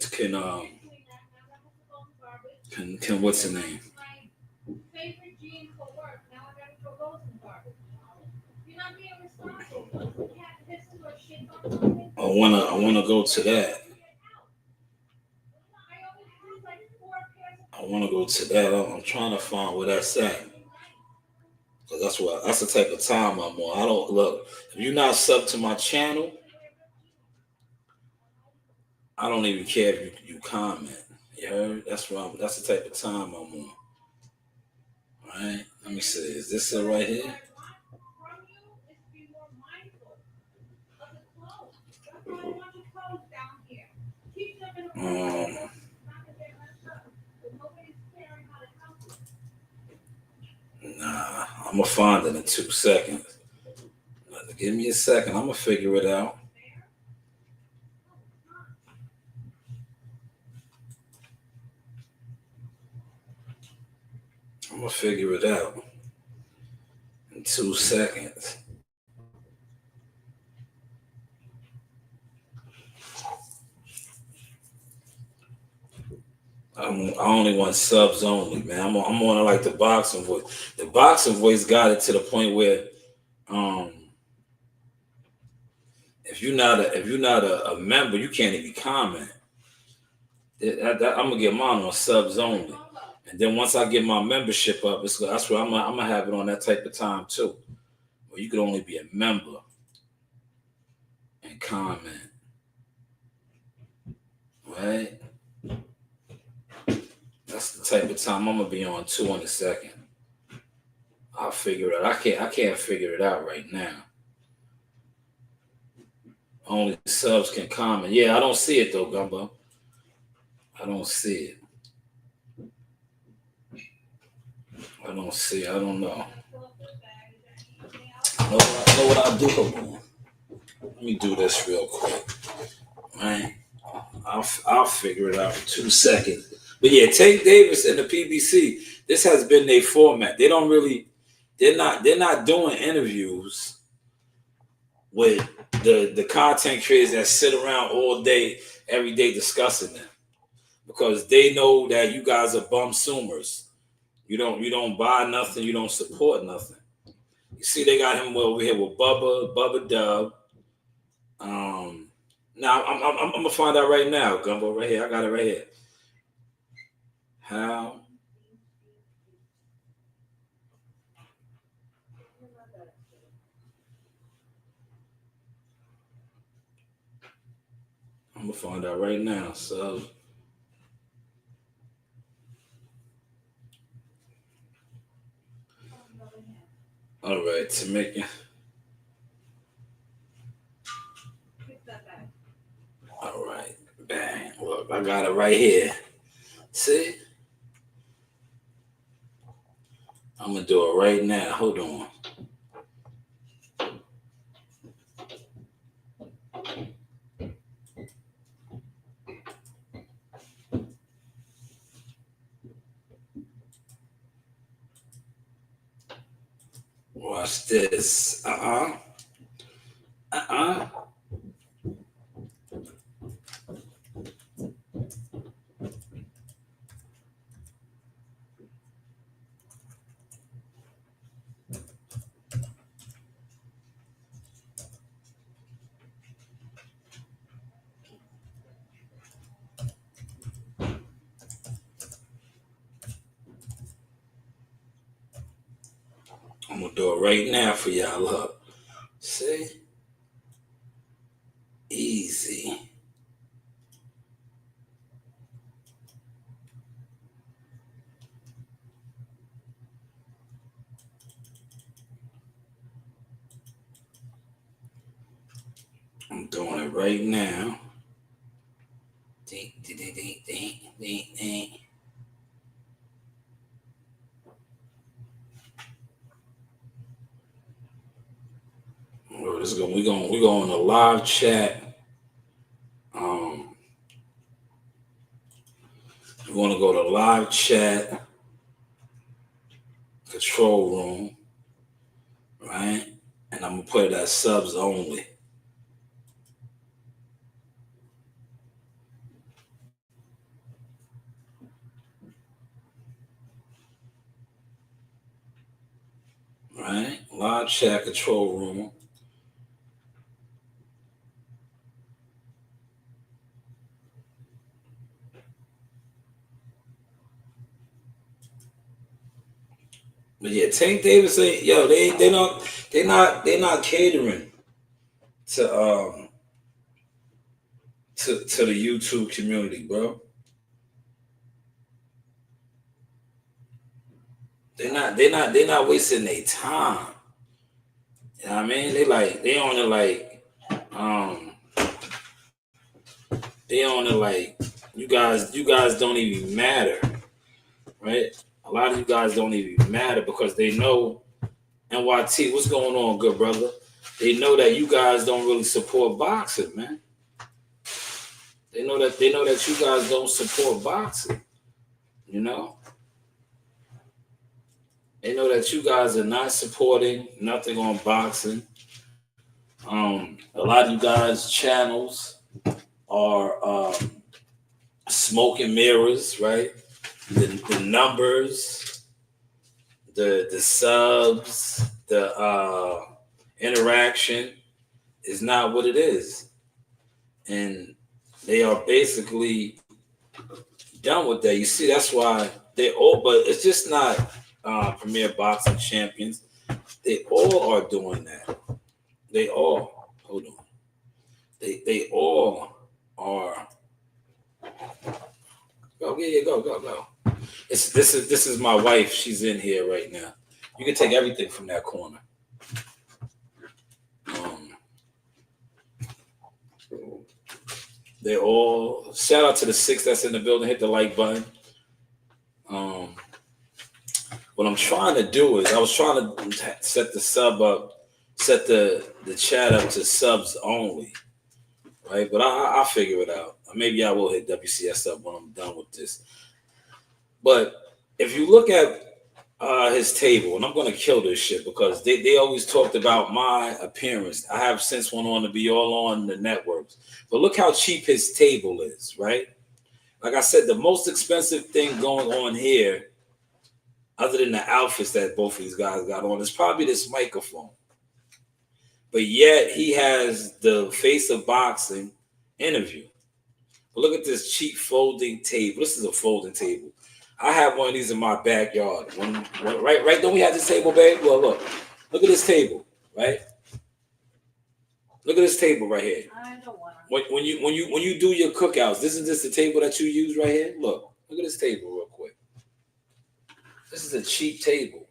what's the name? I wanna go to that. I wanna go to that. I'm trying to find where that's at. Cause that's the type of time I'm on. I don't look. If you're not sub to my channel, I don't even care if you comment. You heard? That's the type of time I'm on. All right. Let me see. Is this it right here? Nah, I'm gonna find it in 2 seconds. Give me a second. I'm gonna figure it out. I'm gonna figure it out in 2 seconds. I only want subs only, man. I'm on like the boxing voice. The boxing voice got it to the point where, if you're not a member, you can't even comment. I'm gonna get mine on subs only, and then once I get my membership up, that's where I'm gonna have it on that type of time too, where you could only be a member and comment, right? That's the type of time I'm gonna be on too in a second. I'll figure it out. I can't figure it out right now. Only subs can comment. Yeah, I don't see it though, Gumbo. I don't see it. I don't see it. I don't know. Know what I'll do? Hold on. Let me do this real quick. All right. I'll figure it out in 2 seconds. But yeah, Tank Davis and the PBC, this has been their format. They're not doing interviews with the content creators that sit around all day, every day discussing them. Because they know that you guys are bum consumers. You don't buy nothing, you don't support nothing. You see, they got him over here with Bubba Dub. Now I'm gonna find out right now, Gumbo, right here. I got it right here. How? I'm gonna find out right now. So, all right, to make it. All right, bang. Look, I got it right here. See? I'm gonna do it right now. Hold on. Watch this. I'm gonna do it right now for y'all. Look. See? Easy. I'm doing it right now. Ding, ding, ding, ding, ding, ding, ding. We go in a live chat. You want to go to live chat control room, right? And I'm gonna put it as subs only. Right? Live chat control room. But yeah, Tank Davis say, yo, they're not catering to to the YouTube community, bro. They're not wasting their time. You know what I mean? They on it like you guys don't even matter, right? A lot of you guys don't even matter because they know NYT, what's going on, good brother? They know that you guys don't really support boxing, man. They know that you guys don't support boxing, you know? They know that you guys are not supporting nothing on boxing. A lot of you guys' channels are smoke and mirrors, right? The numbers, the subs, the interaction is not what it is. And they are basically done with that. You see, that's why they all, but it's just not Premier Boxing Champions. They all are doing that. They all, hold on. They all are. Go, yeah, go. This is my wife. She's in here right now. You can take everything from that corner. They're all, shout out to the 6 that's in the building. Hit the like button. What I'm trying to do is I was trying to set the sub up, set the chat up to subs only, right? But I'll figure it out. Maybe I will hit WCS up when I'm done with this. But if you look at his table, and I'm going to kill this shit because they always talked about my appearance. I have since went on to be all on the networks. But look how cheap his table is, right? Like I said, the most expensive thing going on here, other than the outfits that both of these guys got on, is probably this microphone. But yet he has the Face of Boxing interview. But look at this cheap folding table. This is a folding table. I have one of these in my backyard. Right? Don't we have this table, babe? Well, look at this table, right? Look at this table right here. I don't want to. When you do your cookouts, isn't this the table that you use right here? Look at this table real quick. This is a cheap table.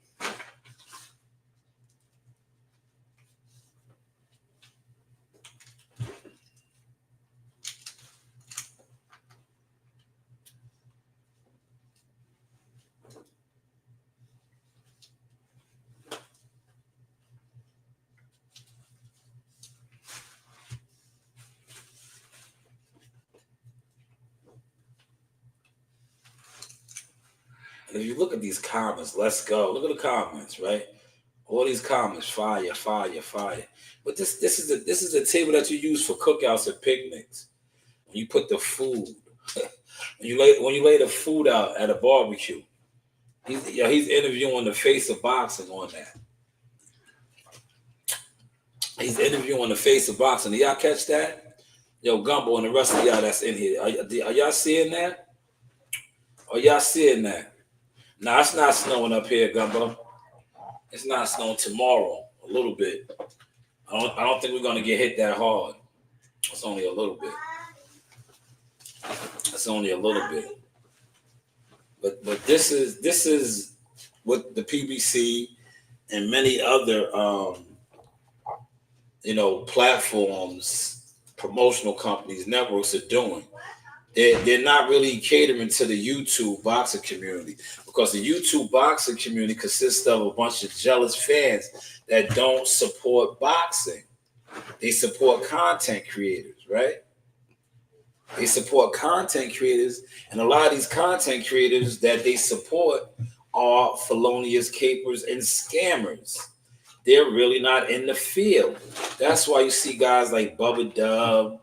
And if you look at these comments, let's go. Look at the comments, right? All these comments, fire. But this is a table that you use for cookouts and picnics. When you put the food, when you lay the food out at a barbecue. He's interviewing the Face of Boxing on that. He's interviewing the Face of Boxing. Did y'all catch that? Yo, Gumbo and the rest of y'all that's in here. Are y'all seeing that? Are y'all seeing that? Nah, it's not snowing up here, Gumbo. It's not snowing tomorrow, a little bit. I don't think we're gonna get hit that hard. It's only a little bit. It's only a little bit. But this is what the PBC and many other platforms, promotional companies, networks are doing. They're not really catering to the YouTube boxing community because the YouTube boxing community consists of a bunch of jealous fans that don't support boxing. They support content creators, right? They support content creators, and a lot of these content creators that they support are felonious capers and scammers. They're really not in the field. That's why you see guys like Bubba Dub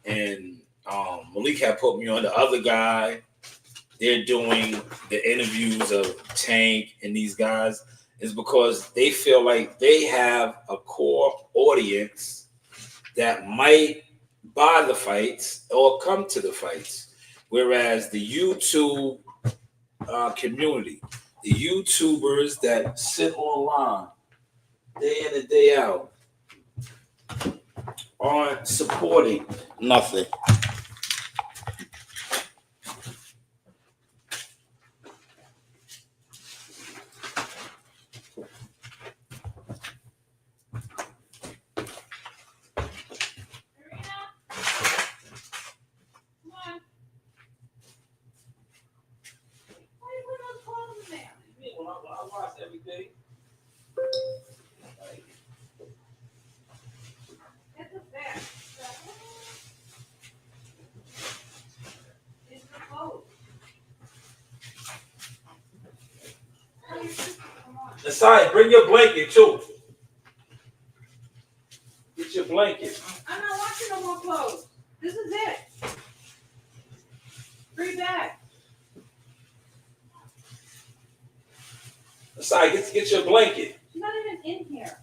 and Malik had put me on, the other guy. They're doing the interviews of Tank and these guys is because they feel like they have a core audience that might buy the fights or come to the fights. Whereas the YouTube community, the YouTubers that sit online day in and day out aren't supporting nothing. Aside, bring your blanket too. Get your blanket. I'm not watching no more clothes. This is it. Free back. Aside, get your blanket. She's not even in here.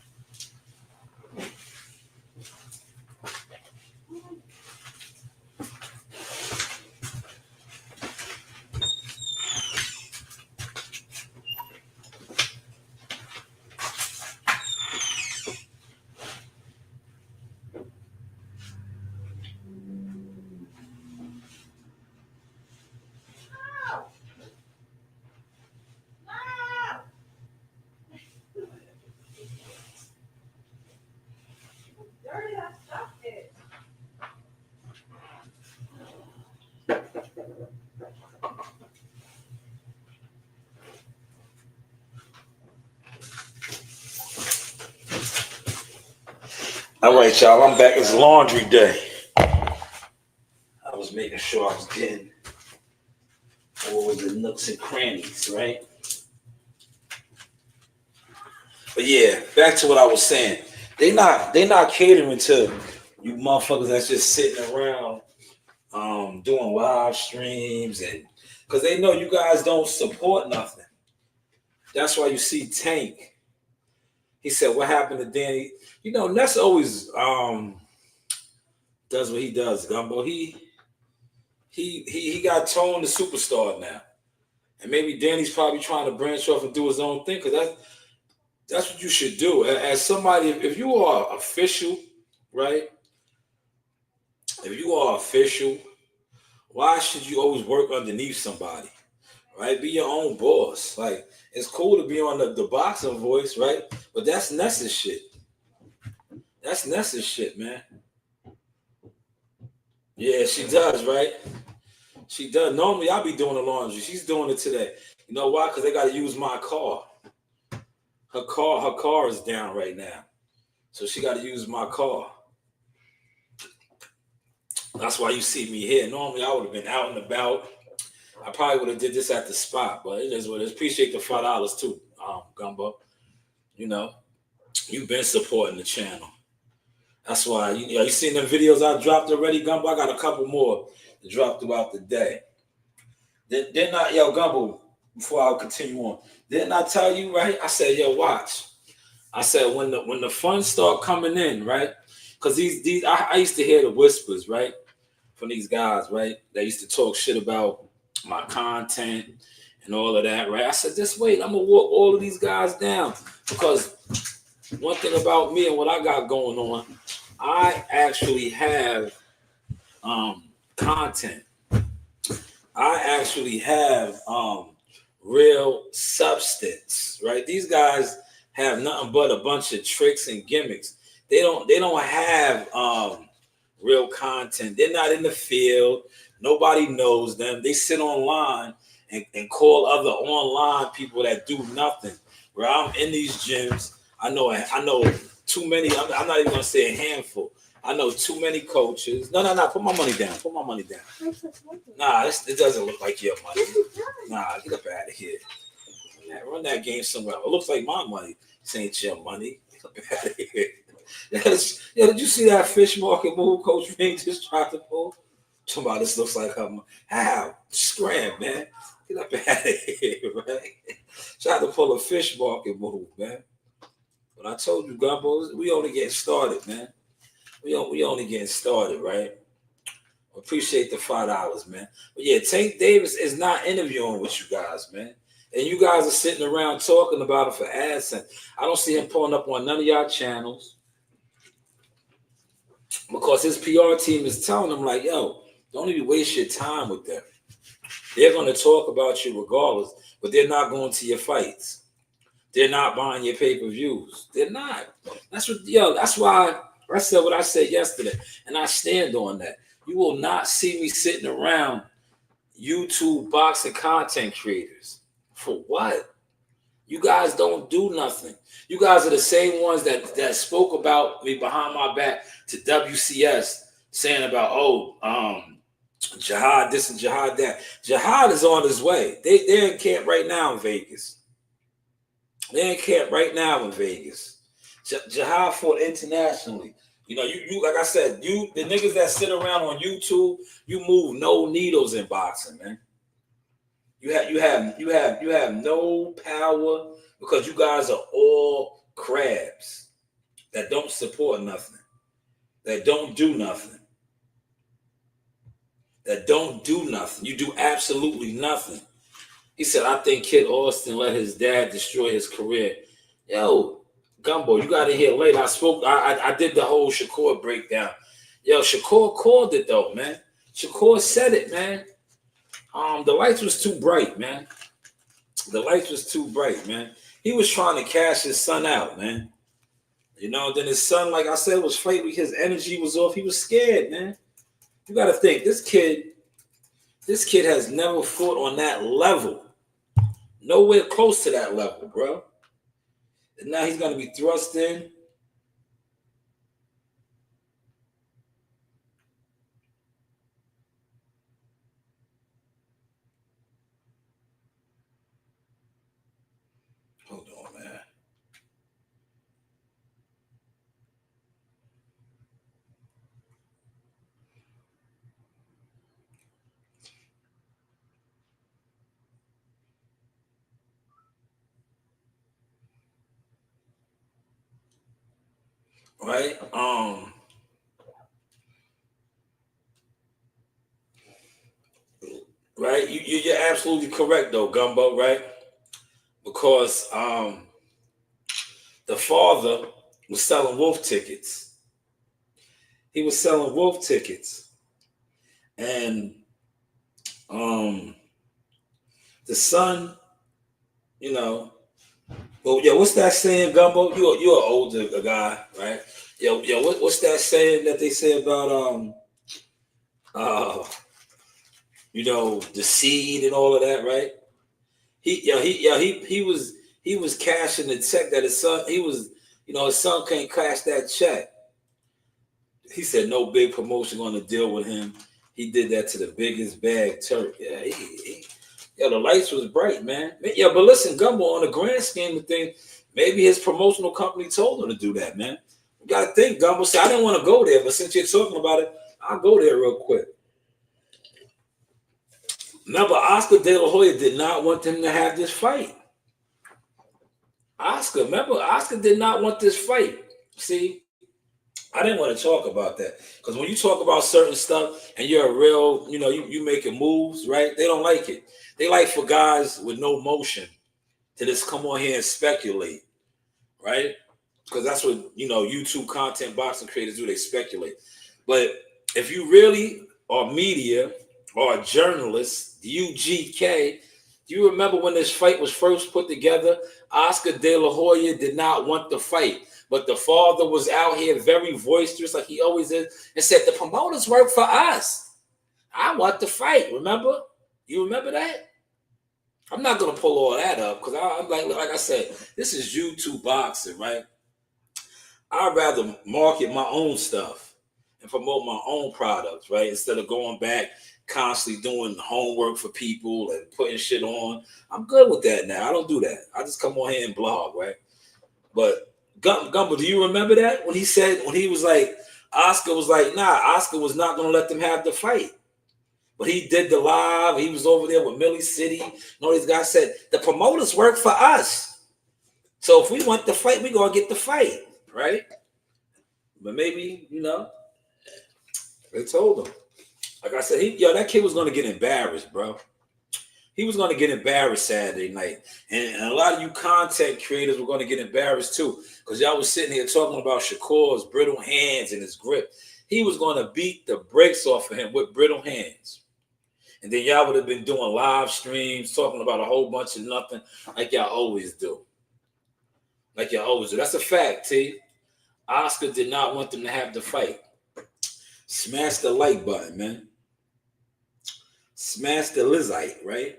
Dirty that stuff is. All right, y'all, I'm back. It's laundry day. I was making sure I was getting all the nooks and crannies, right? But yeah, back to what I was saying. They not catering to you motherfuckers that's just sitting around doing live streams, and because they know you guys don't support nothing. That's why you see Tank. He said, "What happened to Danny?" You know, Ness always does what he does, Gumbo. He got Tone the superstar now, and maybe Danny's probably trying to branch off and do his own thing, because that's what you should do. As somebody, if you are official, right? If you are official, why should you always work underneath somebody, right? Be your own boss. Like, it's cool to be on the boxing voice, right? But that's Ness's shit. That's Ness's shit, man. Yeah, she does, right? She does. Normally, I'll be doing the laundry. She's doing it today. You know why? Because they got to use my car. Her car is down right now. So she got to use my car. That's why you see me here. Normally, I would have been out and about. I probably would have did this at the spot, but it is what it is. Appreciate the $5 too, Gumbo. You know, you've been supporting the channel. That's why you seen the videos I dropped already, Gumbo. I got a couple more to drop throughout the day. Didn't I, Gumbo? Before I continue on, didn't I tell you, right? I said, watch. I said when the funds start coming in, right? Because I used to hear the whispers, right, from these guys, right? They used to talk shit about my content and all of that, right? I said, just wait, I'm gonna walk all of these guys down, because one thing about me and what I got going on, I actually have content. I actually have real substance, right? These guys have nothing but a bunch of tricks and gimmicks. They don't have real content. They're not in the field. Nobody knows them. They sit online and call other online people that do nothing. Where I'm in these gyms, I know too many. I'm not even gonna say a handful. I know too many coaches. No. Put my money down. Put my money down. Nah, it doesn't look like your money. Nah, get up out of here. Run that game somewhere. It looks like my money. This ain't your money. Get up out of here. Yeah, did you see that fish market move Coach Ring just tried to pull? Somebody, this looks like her. How? Scram, man. Get up out of here, right? Tried to pull a fish market move, man. But I told you, Gumbos, we only getting started, man. We only getting started, right? Appreciate the $5, man. But yeah, Tank Davis is not interviewing with you guys, man. And you guys are sitting around talking about it for AdSense. I don't see him pulling up on none of y'all channels because his PR team is telling him, like, yo, don't even waste your time with them. They're going to talk about you regardless, but they're not going to your fights. They're not buying your pay-per-views. They're not. That's why I said what I said yesterday, and I stand on that. You will not see me sitting around YouTube boxing content creators. For what? You guys don't do nothing. You guys are the same ones that spoke about me behind my back to WCS, saying about, Jihad this and Jihad that. Jihad is on his way. They're in camp right now in Vegas. They're in camp right now in Vegas. Jihad fought internationally. You know, you like I said, the niggas that sit around on YouTube, you move no needles in boxing, man. You have no power because you guys are all crabs that don't support nothing, that don't do nothing. That don't do nothing. You do absolutely nothing. He said, I think Kid Austin let his dad destroy his career. Yo, Gumbo, you got in here late. I did the whole Shakur breakdown. Yo, Shakur called it though, man. Shakur said it, man. The lights was too bright, man. The lights was too bright, man. He was trying to cash his son out, man. You know, then his son, like I said, was fighting. His energy was off. He was scared, man. You got to think, this kid has never fought on that level. Nowhere close to that level, bro. And now he's going to be thrust in. Hold on, man. Right? Right? You're absolutely correct though, Gumbo, right? Because the father was selling wolf tickets. He was selling wolf tickets. And the son, you know, well, yeah, what's that saying, Gumbo? You're an older guy, right? What's that saying that they say about you know, the seed and all of that, right? He was cashing the check that his son, his son can't cash that check. He said no big promotion going to deal with him. He did that to the biggest bag Turk. Yeah, the lights was bright, man. Yeah, but listen, Gumbo, on the grand scheme of things, maybe his promotional company told him to do that, man. You got to think, Gumbo. See, I didn't want to go there, but since you're talking about it, I'll go there real quick. Remember, Oscar De La Hoya did not want them to have this fight. Oscar did not want this fight. See, I didn't want to talk about that because when you talk about certain stuff and you're a real, you making moves, right? They don't like it. They like for guys with no motion to just come on here and speculate, right? Because that's what, YouTube content boxing creators do. They speculate. But if you really are media or a journalist, UGK, do you remember when this fight was first put together? Oscar De La Hoya did not want the fight. But the father was out here very boisterous, like he always is, and said, the promoters work for us. I want the fight, remember? You remember that? I'm not going to pull all that up because I'm like I said, this is YouTube boxing, right? I'd rather market my own stuff and promote my own products, right? Instead of going back, constantly doing homework for people and putting shit on. I'm good with that now. I don't do that. I just come on here and blog, right? But Gumbo, do you remember that when he was like, Oscar was like, nah, Oscar was not going to let them have the fight. But he did the live. He was over there with Millie City. And all these guys said, the promoters work for us. So if we want the fight, we're going to get the fight, right? But maybe, they told him. Like I said, that kid was going to get embarrassed, bro. He was going to get embarrassed Saturday night. And a lot of you content creators were going to get embarrassed too, because y'all was sitting here talking about Shakur's brittle hands and his grip. He was going to beat the brakes off of him with brittle hands. And then y'all would have been doing live streams, talking about a whole bunch of nothing, like y'all always do. Like y'all always do. That's a fact, T. Oscar did not want them to have the fight. Smash the like button, man. Smash the Lizite, right?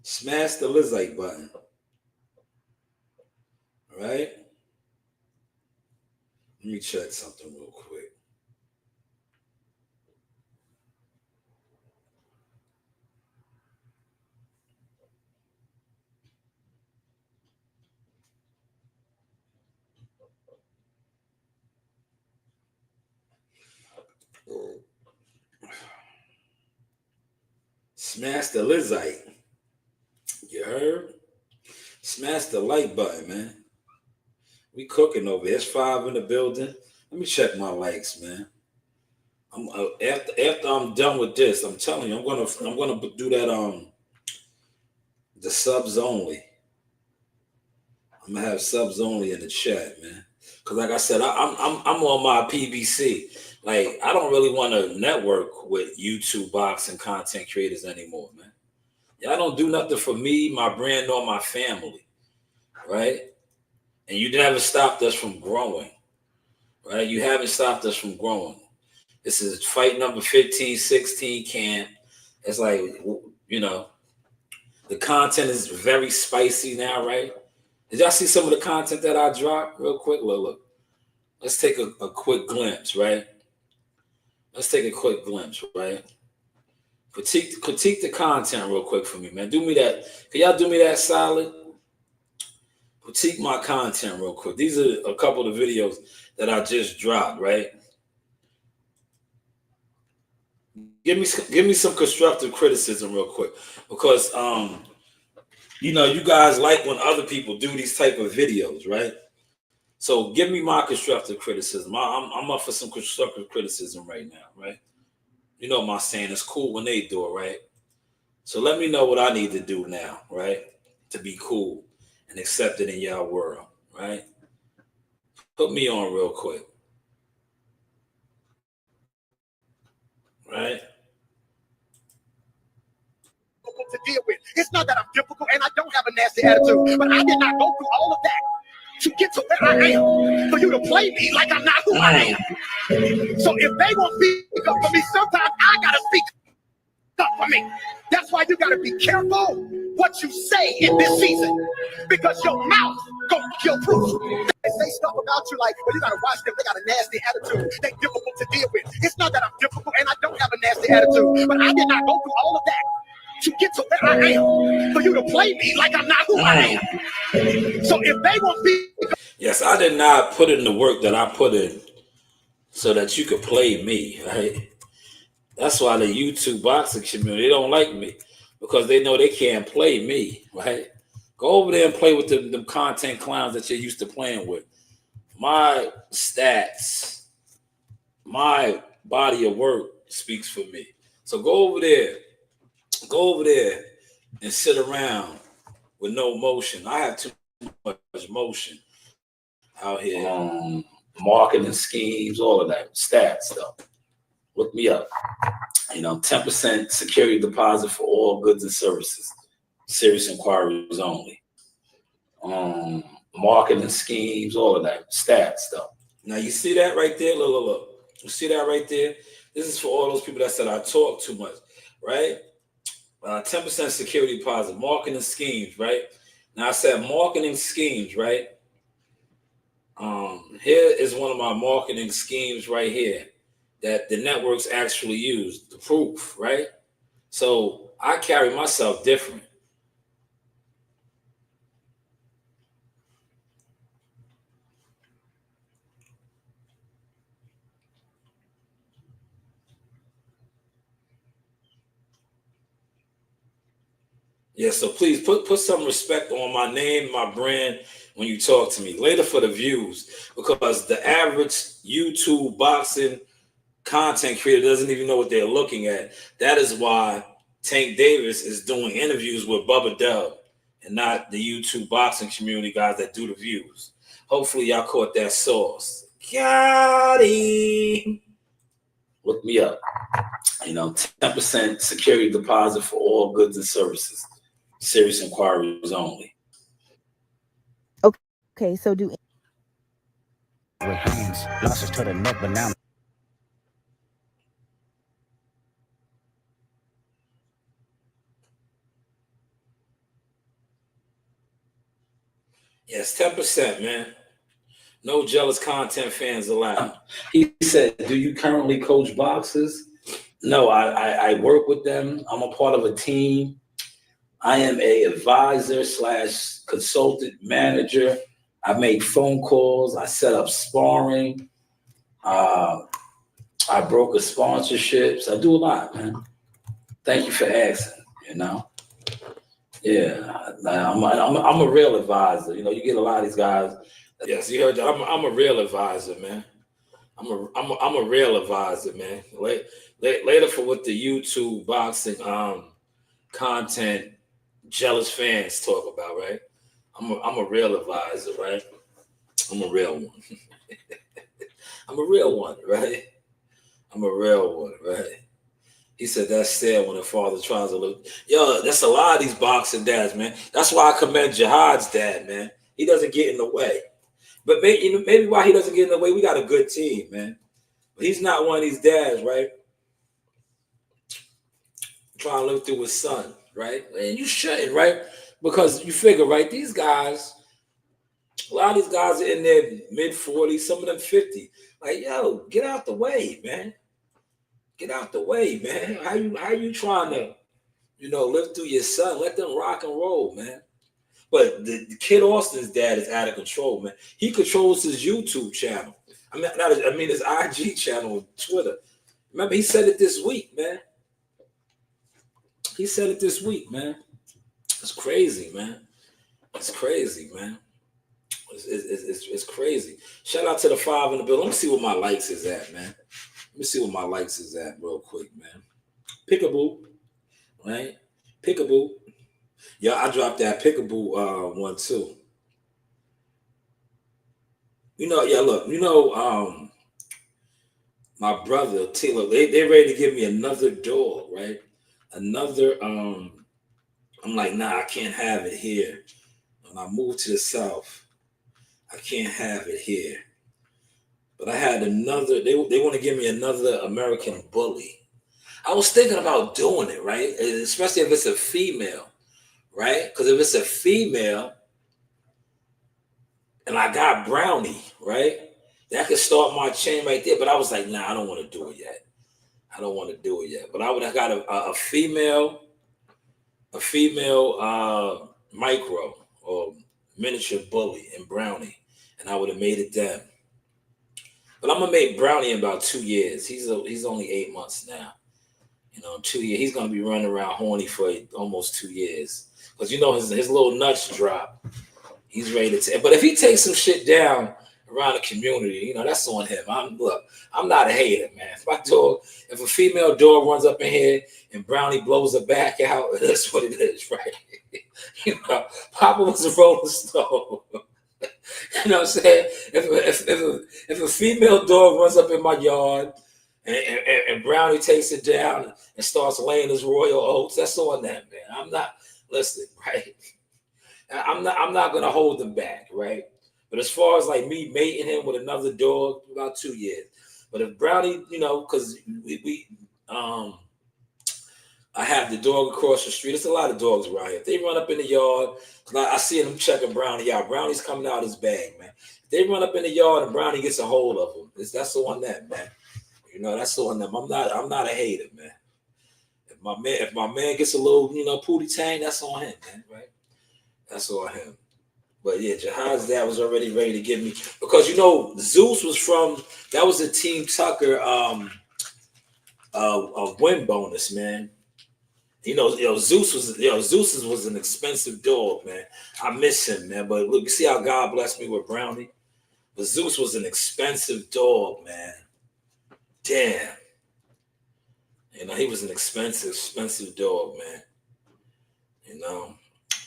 Smash the Lizite button. Right? Let me check something real quick. Smash the Lizite. You heard? Smash the like button, man. We cooking over here. It's 5 in the building. Let me check my likes, man. After I'm done with this, I'm telling you, I'm gonna do that the subs only. I'm gonna have subs only in the chat, man. Cause like I said, I'm on my PBC. Like, I don't really want to network with YouTube boxing content creators anymore, man. Y'all don't do nothing for me, my brand, or my family, right? And you never stopped us from growing, right? You haven't stopped us from growing. This is fight number 15, 16 camp. It's like, the content is very spicy now, right? Did y'all see some of the content that I dropped real quick? Look. Let's take a quick glimpse, right? Let's take a quick glimpse, right? Critique the content real quick for me, man. Do me that. Can y'all do me that solid? Critique my content real quick. These are a couple of videos that I just dropped, right? Give me some constructive criticism real quick, because you guys like when other people do these type of videos, right? So give me my constructive criticism. I'm up for some constructive criticism right now, right? You know my saying, it's cool when they do it, right? So let me know what I need to do now, right? To be cool and accepted in y'all world, right? Put me on real quick. Right? To deal with. It's not that I'm difficult and I don't have a nasty attitude, but I did not go through all of that to get to where I am, for you to play me like I'm not who I am. So if they won't speak up for me, sometimes I gotta speak up for me. That's why you gotta be careful what you say in this season, because your mouth gonna kill proof. They say stuff about you like, well, you gotta watch them, they got a nasty attitude, they difficult to deal with. It's not that I'm difficult and I don't have a nasty attitude, but I did not go through all of that to get to where I am, for you to play me like I'm not who I am. So if they won't be... Yes, I did not put in the work that I put in so that you could play me, right? That's why the YouTube boxing community, they don't like me, because they know they can't play me, right? Go over there and play with them content clowns that you're used to playing with. My stats, my body of work speaks for me. So go over there and sit around with no motion. I have too much motion out here. Marketing schemes, all of that, stats stuff. Look me up. 10% security deposit for all goods and services. Serious inquiries only. Marketing schemes, all of that, stats stuff. Now you see that right there? Look. You see that right there? This is for all those people that said I talk too much, right? 10% security deposit, marketing schemes, right? Now I said marketing schemes, right? Here is one of my marketing schemes right here that the networks actually use. The proof, right? So I carry myself different. Yeah, so please put some respect on my name, my brand when you talk to me. Later for the views, because the average YouTube boxing content creator doesn't even know what they're looking at. That is why Tank Davis is doing interviews with Bubba Dub and not the YouTube boxing community guys that do the views. Hopefully y'all caught that sauce. Got him. Look me up. 10% security deposit for all goods and services. Serious inquiries only. Okay, so do with hands, losses to the neck, but now Yes, 10%, man. No jealous content fans allowed. He said, do you currently coach boxers? No, I work with them. I'm a part of a team. I am a advisor / consultant manager. I make phone calls. I set up sparring. I broker sponsorships. I do a lot, man. Thank you for asking, Yeah, I'm a real advisor. You get a lot of these guys. Yes, you heard that. I'm a real advisor, man. I'm a real advisor, man. Later for what the YouTube boxing content jealous fans talk about, right? I'm a real advisor, right? I'm a real one. I'm a real one, right? I'm a real one, right? He said that's sad when a father tries to look. Yo, that's a lot of these boxing dads, man. That's why I commend Jihad's dad, man. He doesn't get in the way. But maybe why he doesn't get in the way, we got a good team, man. But he's not one of these dads, right? Trying to live through his son, right? And you shouldn't, right? Because you figure, right, these guys, a lot of these guys are in their mid-40s, some of them 50. Like, yo, get out the way, man. Get out the way, man. How you trying to, live through your son? Let them rock and roll, man. But the Kid Austin's dad is out of control, man. He controls his YouTube channel. His IG channel on Twitter. Remember, he said it this week, man. He said it this week, man. It's crazy, man. It's crazy, man. It's crazy. Shout out to the 5 in the bill. Let me see what my likes is at, man. Let me see what my likes is at real quick, man. Pickaboo, right? Pickaboo. Yeah, I dropped that Pickaboo one too. My brother Taylor, they ready to give me another dog, right? Another I'm like, nah, I can't have it here. When I moved to the South, I can't have it here. But I had another, they want to give me another American Bully. I was thinking about doing it, right? Especially if it's a female, right? Because if it's a female and I got Brownie, right? That could start my chain right there. But I was like, nah, I don't want to do it yet. But I would have got a female micro or miniature bully and Brownie, and I would have made it them. But I'm gonna make Brownie in about 2 years. He's only 8 months now. 2 years. He's gonna be running around horny for almost 2 years. Because his little nuts drop. He's ready to but if he takes some shit down around the community, that's on him. I'm not a hater, man. If a female dog runs up in here and Brownie blows her back out, that's what it is, right? Papa was a Rolling Stone. You know what I'm saying? If a female dog runs up in my yard and Brownie takes it down and starts laying his royal oats, that's on that, man. I'm not right? I'm not gonna hold them back, right? But as far as like me mating him with another dog, about 2 years. But if Brownie, because I have the dog across the street. There's a lot of dogs around here. If they run up in the yard, like I see them checking Brownie out. Brownie's coming out of his bag, man. If they run up in the yard and Brownie gets a hold of him, that's the one that, man. You know, that's the one that I'm not a hater, man. If my man gets a little, pootie tang, that's on him, man, right? That's on him. But yeah, Jahaz's dad was already ready to give me, because Zeus was that was a Team Tucker win bonus, man. Zeus was an expensive dog, man. I miss him, man. But look, you see how God blessed me with Brownie? But Zeus was an expensive dog, man. Damn. He was an expensive dog, man.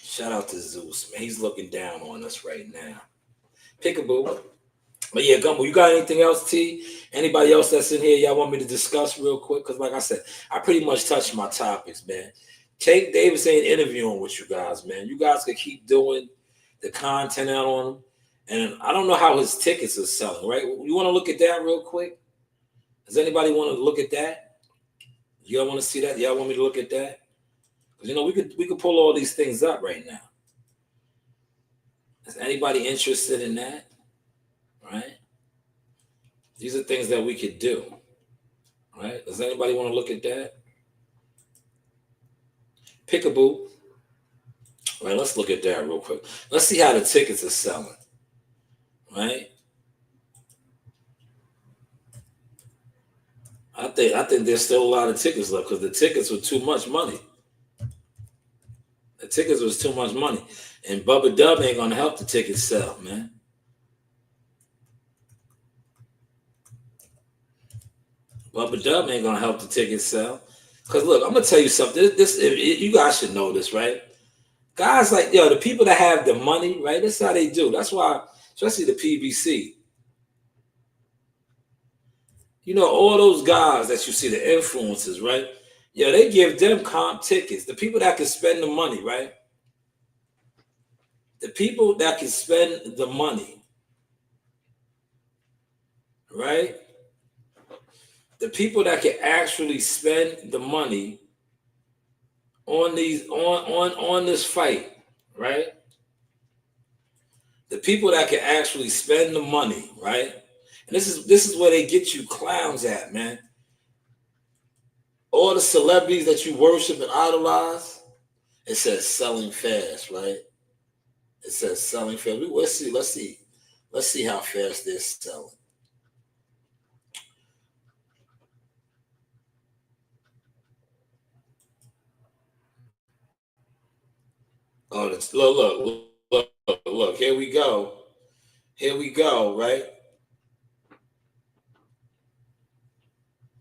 Shout out to Zeus, man. He's looking down on us right now. Pickaboo. But yeah, Gumbo, you got anything else, T? Anybody else that's in here y'all want me to discuss real quick? Because like I said, I pretty much touched my topics, man. Tank Davis ain't interviewing with you guys, man. You guys could keep doing the content out on him. And I don't know how his tickets are selling, right? You want to look at that real quick? Does anybody want to look at that? Y'all want to see that? Y'all want me to look at that? Because, we could pull all these things up right now. Is anybody interested in that? Right? These are things that we could do. Right? Does anybody want to look at that? Pickaboo. All right, let's look at that real quick. Let's see how the tickets are selling. Right? I think there's still a lot of tickets left because the tickets were too much money. The tickets was too much money. And Bubba Dub ain't gonna help the tickets sell, man. Bubba Dub ain't gonna help the tickets sell. Cause look, I'm gonna tell you something. You guys should know this, right? Guys like the people that have the money, right? That's how they do. That's why, especially the PBC. All those guys that you see, the influencers, right? Yeah, they give them comp tickets. The people that can spend the money, right? The people that can spend the money, right? The people that can actually spend the money on this fight, right? The people that can actually spend the money, right? And this is where they get you clowns at, man. All the celebrities that you worship and idolize, it says selling fast, right? It says selling fast. Let's see how fast they're selling. Oh, look, here we go. Here we go, right?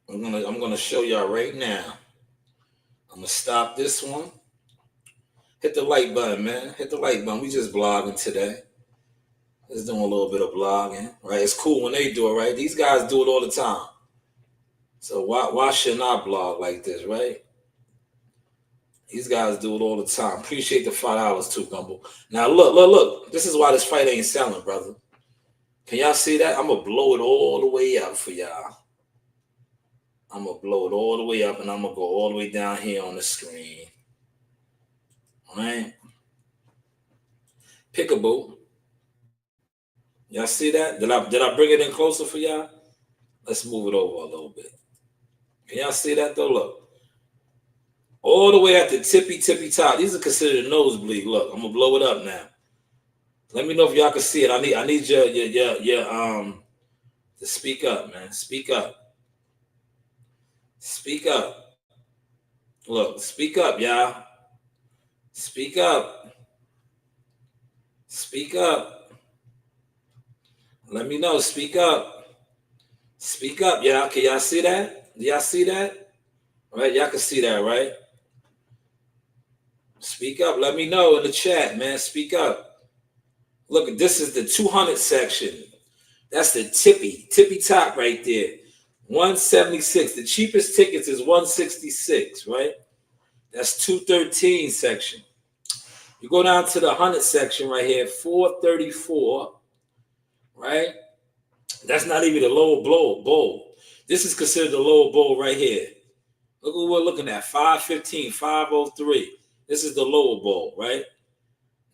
I'm gonna show y'all right now. I'm gonna stop this one. Hit the like button, man. Hit the like button. We just blogging today. Just doing a little bit of blogging, right? It's cool when they do it, right? These guys do it all the time. So why shouldn't I blog like this, right? These guys do it all the time. Appreciate the $5 too, Gumbo. Now look. This is why this fight ain't selling, brother. Can y'all see that? I'm gonna blow it all the way up for y'all. I'm gonna blow it all the way up, and I'm gonna go all the way down here on the screen. All right. Pickaboo. Y'all see that? Did I bring it in closer for y'all? Let's move it over a little bit. Can y'all see that though? Look. All the way at the tippy top. These are considered a nosebleed. Look, I'm gonna blow it up now. Let me know if y'all can see it. I need your to speak up, man. Speak up. Speak up. Look, speak up, y'all. Speak up. Speak up. Let me know. Speak up. Speak up, y'all. Can y'all see that? Do y'all see that? All right, y'all can see that, right? Speak up. Let me know in the chat, man. Speak up. Look, this is the 200 section. That's the tippy top right there. 176. The cheapest tickets is 166, right? That's 213 section. You go down to the 100 section right here, 434, right? That's not even the lower bowl. This is considered the lower bowl right here. Look what we're looking at, 515, 503. This is the lower bowl, right?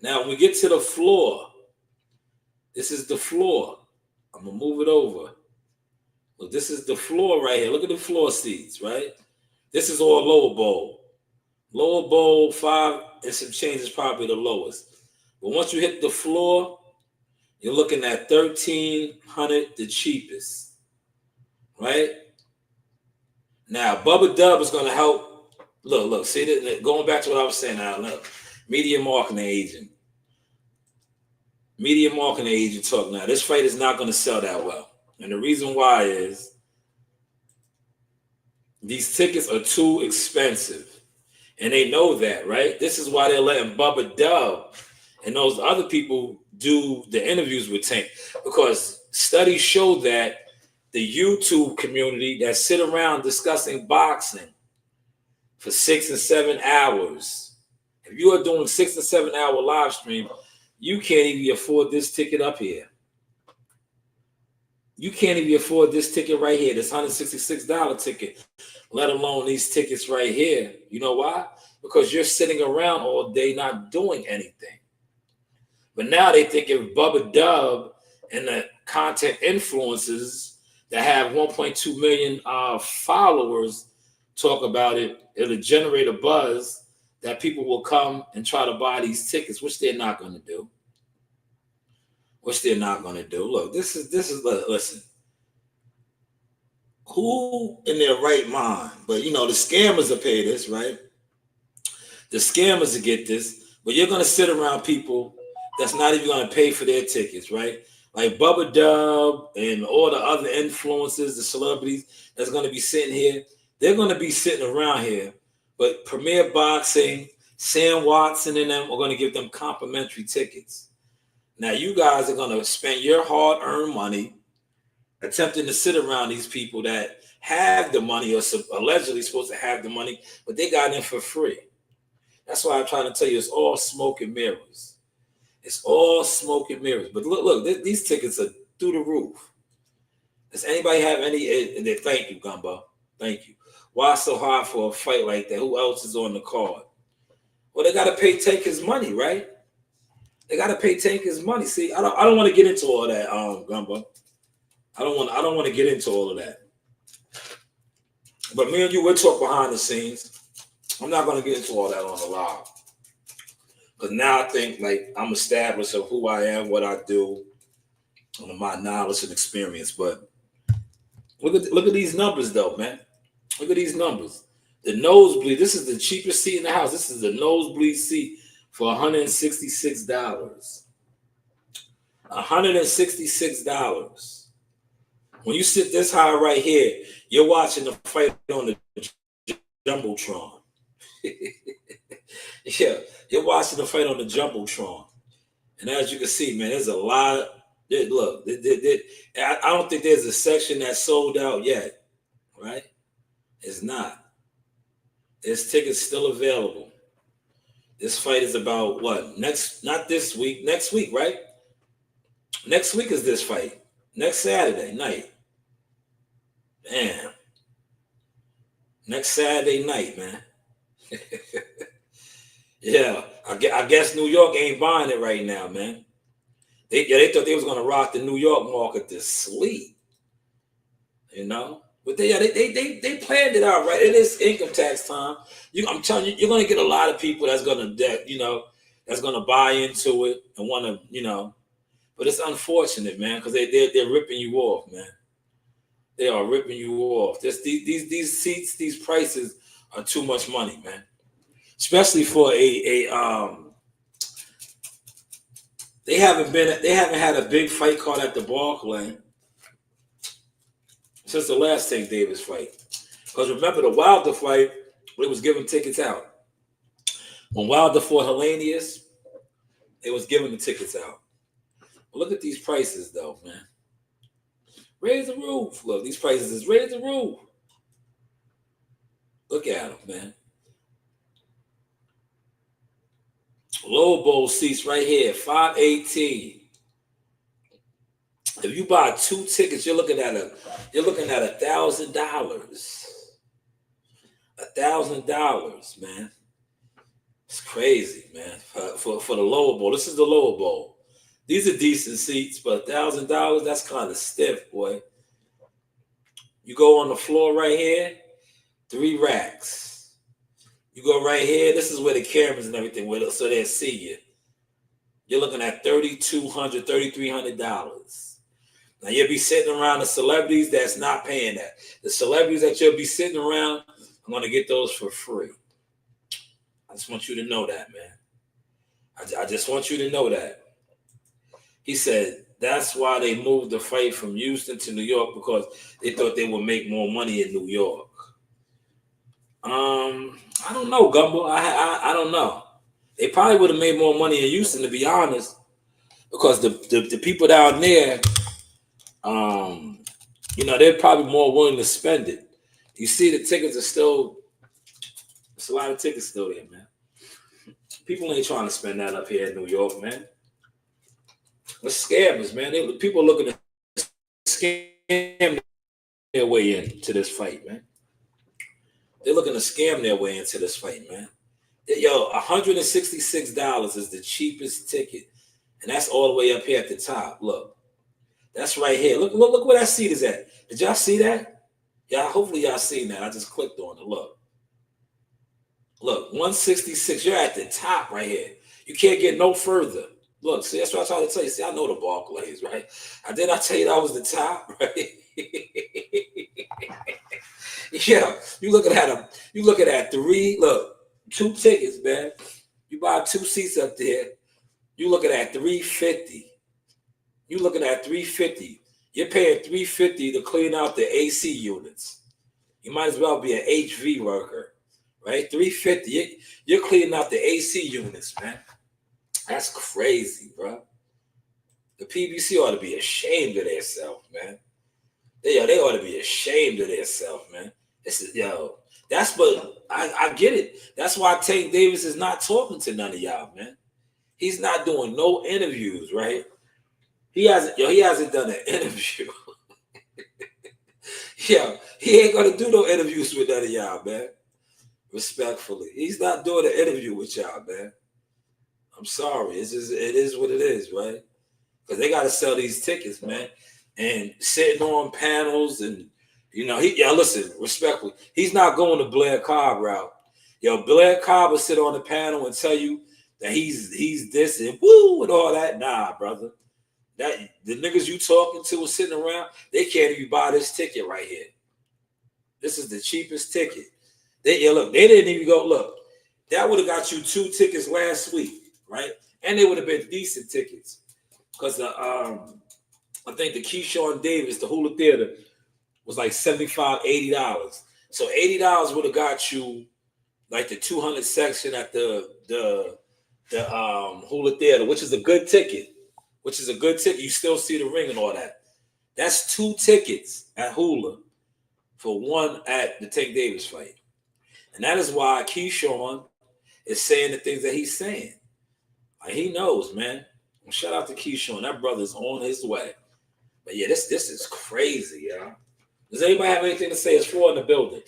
Now, when we get to the floor, this is the floor. I'm going to move it over. Look, this is the floor right here. Look at the floor seats, right? This is all lower bowl. Lower bowl, 5 and some change is probably the lowest. But once you hit the floor, you're looking at $1,300, the cheapest, right? Now, Bubba Dub is going to help. Look, see that? Going back to what I was saying now, look, media marketing agent. Media marketing agent talk now. This fight is not going to sell that well. And the reason why is these tickets are too expensive. And they know that, right? This is why they're letting Bubba Dub and those other people do the interviews with Tank. Because studies show that the YouTube community that sit around discussing boxing for 6 and 7 hours, if you are doing 6 and 7 hour live stream, you can't even afford this ticket up here. You can't even afford this ticket right here, this $166 ticket, let alone these tickets right here. You know why? Because you're sitting around all day not doing anything. But now they think if Bubba Dub and the content influencers that have 1.2 million followers talk about it, it'll generate a buzz that people will come and try to buy these tickets, which they're not going to do. Look, this is listen. Who in their right mind? But you know, the scammers will pay this, right? The scammers will get this, but you're going to sit around people that's not even going to pay for their tickets, right? Like Bubba Dub and all the other influencers, the celebrities that's going to be sitting here. They're going to be sitting around here, but Premier Boxing, Sam Watson and them are going to give them complimentary tickets. Now, you guys are going to spend your hard-earned money attempting to sit around these people that have the money or allegedly supposed to have the money, but they got in for free. That's why I'm trying to tell you, it's all smoke and mirrors. It's all smoke and mirrors. But look, these tickets are through the roof. Does anybody have any? Thank you, Gumbo. Thank you. Why so hard for a fight like that? Who else is on the card? Well, they got to pay Tank his money, right? They got to pay Tank his money. See, I don't want to get into all that, Gumbo. I don't want to get into all of that. But me and you, we'll talk behind the scenes. I'm not going to get into all that on the live. Because now I think like I'm established of who I am, what I do, and my knowledge and experience. But look at these numbers, though, man. Look at these numbers. The nosebleed, this is the cheapest seat in the house. This is the nosebleed seat for $166. $166. When you sit this high right here, you're watching the fight on the Jumbotron. Yeah, you're watching the fight on the Jumbotron. And as you can see, man, there's a lot. Look, I don't think there's a section that's sold out yet, right? It's not. There's tickets still available. This fight is about what? Not this week, next week, right? Next week is this fight. Next Saturday night. Man. Next Saturday night, man. Yeah, I guess New York ain't buying it right now, man. They thought they was gonna rock the New York market to sleep, you know. But they planned it out, right? It is income tax time. I'm telling you, you're gonna get a lot of people that's gonna buy into it and want to, you know. But it's unfortunate, man, because they're ripping you off, man. They are ripping you off. These seats, these prices are too much money, man. Especially for they haven't had a big fight card at the Barclay since the last Tank Davis fight. Because remember the Wilder fight, it was giving tickets out. When Wilder fought Hellenius, it was giving the tickets out. But look at these prices, though, man. Raise the roof. Look, these prices is raise the roof. Look at them, man. Low bowl seats right here, $518. If you buy 2 tickets, you're looking at $1,000. $1,000, man. It's crazy, man. For the lower bowl. This is the lower bowl. These are decent seats, but $1,000, that's kind of stiff, boy. You go on the floor right here, 3 racks. You go right here. This is where the cameras and everything with it, so they'll see you. You're looking at $3,200, $3,300. Now you'll be sitting around the celebrities that's not paying that. The celebrities that you'll be sitting around, I'm gonna get those for free. I just want you to know that, man. I just want you to know that. He said that's why they moved the fight from Houston to New York, because they thought they would make more money in New York. I don't know, Gumbo. I don't know. They probably would have made more money in Houston, to be honest, because the people down there, they're probably more willing to spend it. You see, the tickets are still, it's a lot of tickets still there, man. People ain't trying to spend that up here in New York, man. Let's scammers, man. People looking to scam their way into this fight, man. They're looking to scam their way into this fight, man. Yo, $166 is the cheapest ticket, and that's all the way up here at the top. Look, that's right here. Look where that seat is at. Did y'all see that? Yeah, hopefully y'all seen that. I just clicked on it. Look, 166. You're at the top right here. You can't get no further. Look, see, that's what I tried to tell you. See, I know the Barclays, right? Did I tell you that was the top, right? Yeah, you looking at them. You looking at 2 tickets, man. You buy 2 seats up there. You looking at $350. You looking at $350. You're paying $350 to clean out the AC units. You might as well be an HV worker, right? $350. You're cleaning out the AC units, man. That's crazy, bro. The PBC ought to be ashamed of themselves, man. They ought to be ashamed of themselves, man. That's what I get it. That's why Tank Davis is not talking to none of y'all, man. He's not doing no interviews, right? He hasn't done an interview. Yo, he ain't gonna do no interviews with none of y'all, man. Respectfully, he's not doing an interview with y'all, man. I'm sorry. It is what it is, right? Because they got to sell these tickets, man. And sitting on panels and, listen, respectfully, he's not going the Blair Cobb route. Blair Cobb will sit on the panel and tell you that he's this and woo and all that. Nah, brother. That the niggas you talking to are sitting around, they can't even buy this ticket right here. This is the cheapest ticket. They didn't even go, look, that would have got you 2 tickets last week. Right, and they would have been decent tickets, because I think the Keyshawn Davis, the Hula Theater, was like $75, $80. So $80 would have got you like the 200 section at the Hula Theater, which is a good ticket. You still see the ring and all that. That's 2 tickets at Hula for 1 at the Tank Davis fight, and that is why Keyshawn is saying the things that he's saying. Like, he knows, man. Shout out to Keyshawn. That brother's on his way. But yeah, this is crazy, y'all. Does anybody have anything to say? It's 4 in the building.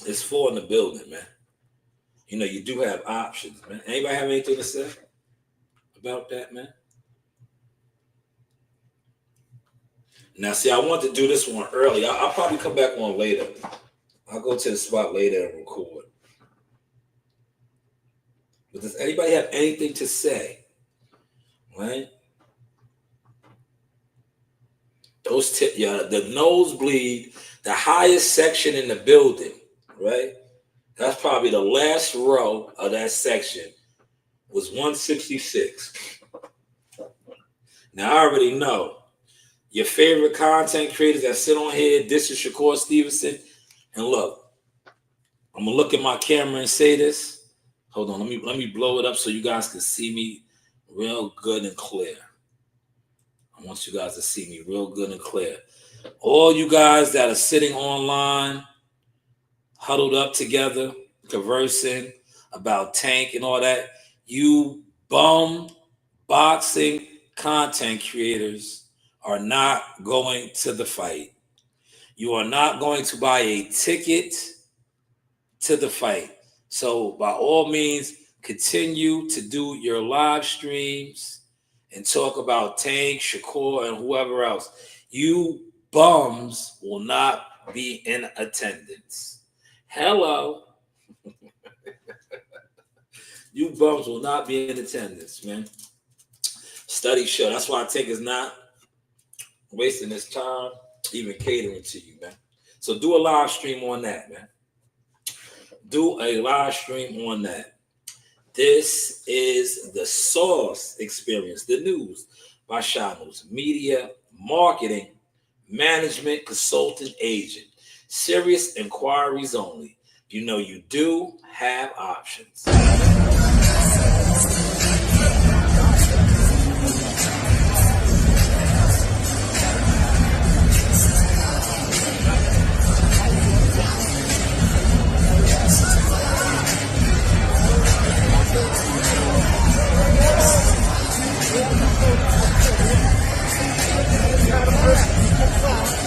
It's 4 in the building, man. You do have options, man. Anybody have anything to say about that, man? Now, see, I want to do this one early. I'll probably come back on later. I'll go to the spot later and record. But does anybody have anything to say? Right? The nosebleed, the highest section in the building, right? That's probably the last row of that section was 166. Now, I already know your favorite content creators that sit on here. This is Shakur Stevenson. And look, I'm going to look at my camera and say this. Hold on, let me blow it up so you guys can see me real good and clear. I want you guys to see me real good and clear. All you guys that are sitting online, huddled up together, conversing about Tank and all that, you bum boxing content creators are not going to the fight. You are not going to buy a ticket to the fight. So by all means, continue to do your live streams and talk about Tank, Shakur, and whoever else. You bums will not be in attendance. Hello. You bums will not be in attendance, man. Studies show. That's why Tank is not wasting his time even catering to you, man. So do a live stream on that, man. Do a live stream on that. This is the Source Experience, the news by Shanewz, media, marketing, management, consultant, agent. Serious inquiries only. You know you do have options.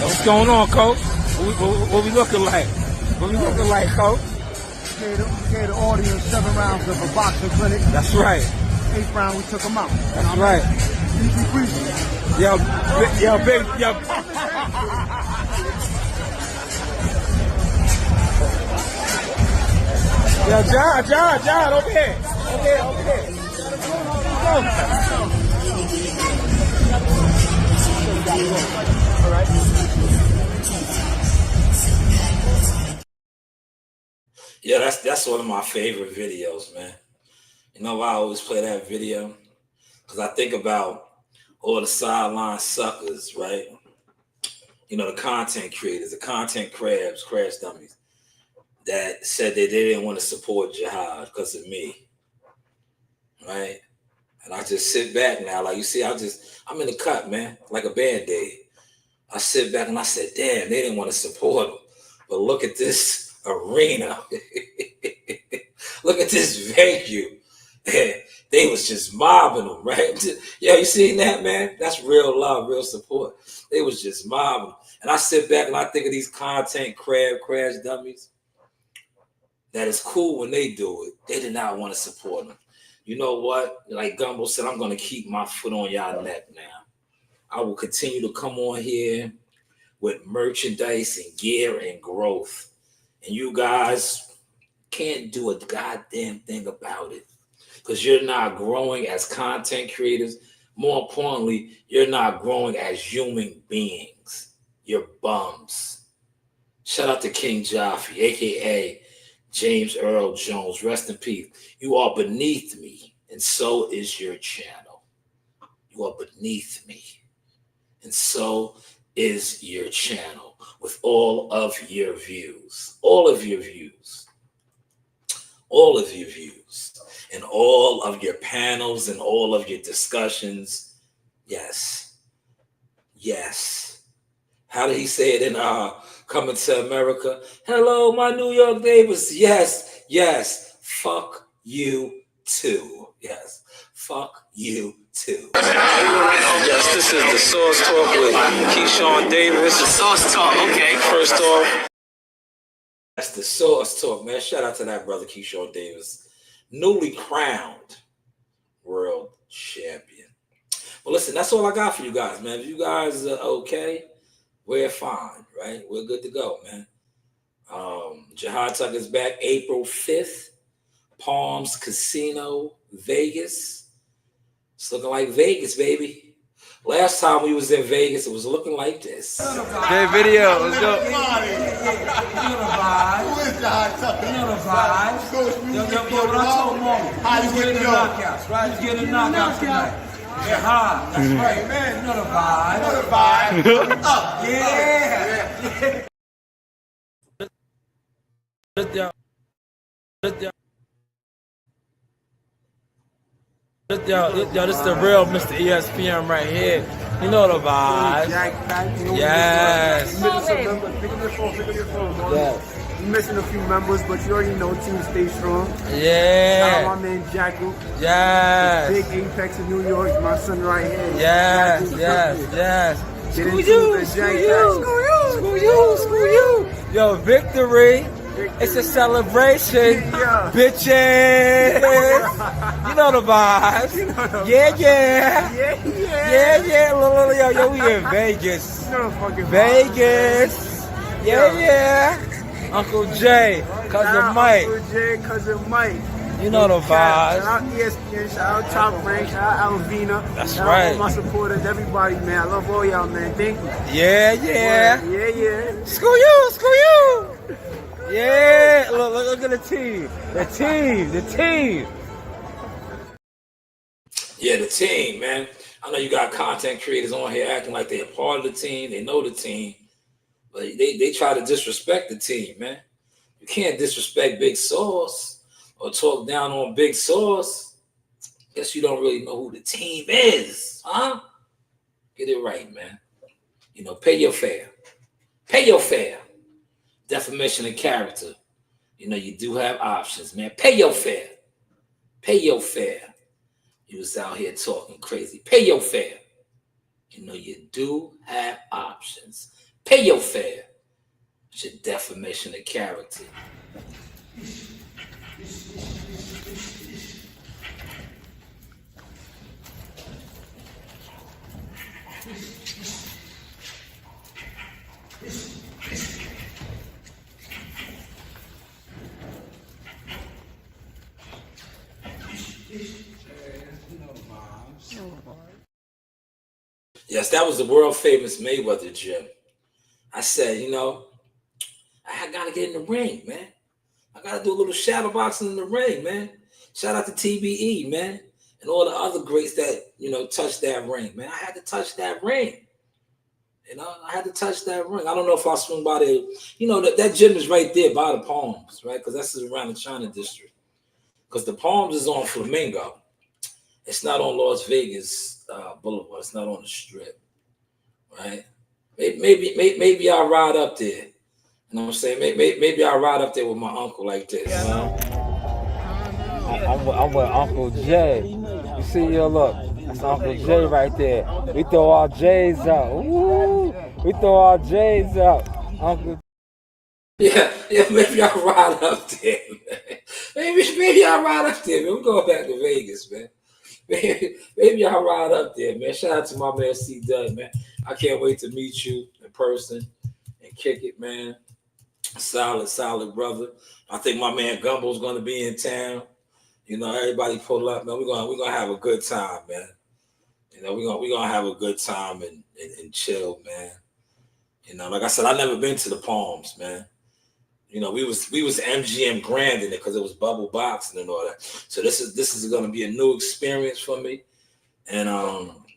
What's going on, Coach? What we looking like? What we looking like, Coach? Gave the audience 7 rounds of a boxing clinic. That's right. 8th round, we took them out. That's right. Easy breezy. Yo, big, yo. Yo, John, over here. Over here. All right. Yeah, that's one of my favorite videos, man. You know why I always play that video? Because I think about all the sideline suckers, right? You know, the content creators, the content crabs, crash dummies, that said that they didn't want to support jihad because of me, right? And I just sit back now, like you see, I'm in the cut, man, like a Band-Aid. I sit back and I said, damn, they didn't want to support them. But look at this arena. Look at this venue. They was just mobbing them, right? Yeah, you seen that, man? That's real love, real support. They was just mobbing them. And I sit back and I think of these content crash dummies. That is cool when they do it. They did not want to support them. You know what? Like Gumbo said, I'm going to keep my foot on y'all neck now. I will continue to come on here with merchandise and gear and growth. And you guys can't do a goddamn thing about it because you're not growing as content creators. More importantly, you're not growing as human beings. You're bums. Shout out to King Jaffe, a.k.a. James Earl Jones. Rest in peace. You are beneath me, and so is your channel. You are beneath me, and so is your channel with all of your views. All of your views. All of your views. And all of your panels and all of your discussions. Yes. Yes. How did he say it in Coming to America? Hello, my New York neighbors. Yes, yes. Fuck you too. Yes. Fuck you too. Yes, this is the Source Talk with Keyshawn Davis. The Source Talk, okay. First off, that's the Source Talk, man. Shout out to that brother Keyshawn Davis, newly crowned world champion. Well, listen, that's all I got for you guys, man. If you guys are okay, we're fine, right? We're good to go, man. Jihad Tuck is back April 5th. Palms Casino, Vegas. It's looking like Vegas, baby. Last time we was in Vegas, it was looking like this. Good video. Let's go. Who is Jihad Tucker? You know the vibes. Yo, what I told Mom, he's getting the knockouts, right? He's getting the knockouts tonight. Yeah, hard. That's right, man. You know the vibes. You know the vibe. Up. Yeah. Yo, this is the real Mr. ESPN right here. You know the vibes. Yes. You're missing a few members, but you already know Team Stay Strong. Yeah. Shout out my man Jackal. Yes. Big Apex in New York. My son right here. Yes. Get into the Jack. Screw you. you, screw you. Yo, victory. It's a celebration, bitches. You know the vibes. Yeah. Yo, we in Vegas. Vegas. Yeah. Uncle Jay, cousin Mike. Uncle Jay, cousin Mike. You know the vibes. Shout out ESPN, shout out Top Rank, shout out Alvina. That's shout right. out all my supporters, everybody, man. I love all y'all, man. Thank you. Yeah. Yeah. Screw you. Yeah. Look at the team. The team. Yeah, the team, man. I know you got content creators on here acting like they're part of the team. They know the team. But they try to disrespect the team, man. You can't disrespect Big Sauce or talk down on Big Sauce. Guess you don't really know who the team is, huh? Get it right, man. You know, pay your fare. Pay your fare. Defamation of character. You know, you do have options, man. Pay your fare. Pay your fare. You was out here talking crazy. Pay your fare. You know, you do have options. Pay your fare. It's your defamation of character. Yes, that was the world famous Mayweather gym. I said, you know, I gotta get in the ring, man. I gotta do a little shadow boxing in the ring, man. Shout out to TBE, man, and all the other greats that, you know, touched that ring, man. I had to touch that ring. You know, I had to touch that ring. I don't know if I'll swing by there. You know, that gym is right there by the Palms, right? Because that's around the China district. Because the Palms is on Flamingo. It's not on Las Vegas Boulevard. It's not on the Strip, right? Maybe I'll ride up there. You know what I'm saying? Maybe I'll ride up there with my uncle like this. You know? I'm with Uncle Jay. You see your look. That's Uncle Jay right there. We throw our J's out. Ooh, we throw our J's out. Uncle. Yeah, maybe I'll ride up there, man. Maybe I'll ride up there, man. We're going back to Vegas, man. Maybe I'll ride up there, man. Shout out to my man C Dub, man. I can't wait to meet you in person and kick it, man. Solid brother. I think my man Gumbo's gonna be in town. You know, everybody pull up, man. We're gonna have a good time, man. You know, we're gonna have a good time and chill, man. You know, like I said, I've never been to the Palms, man. You know, we was MGM Grand in it because it was bubble boxing and all that. So this is gonna be a new experience for me. And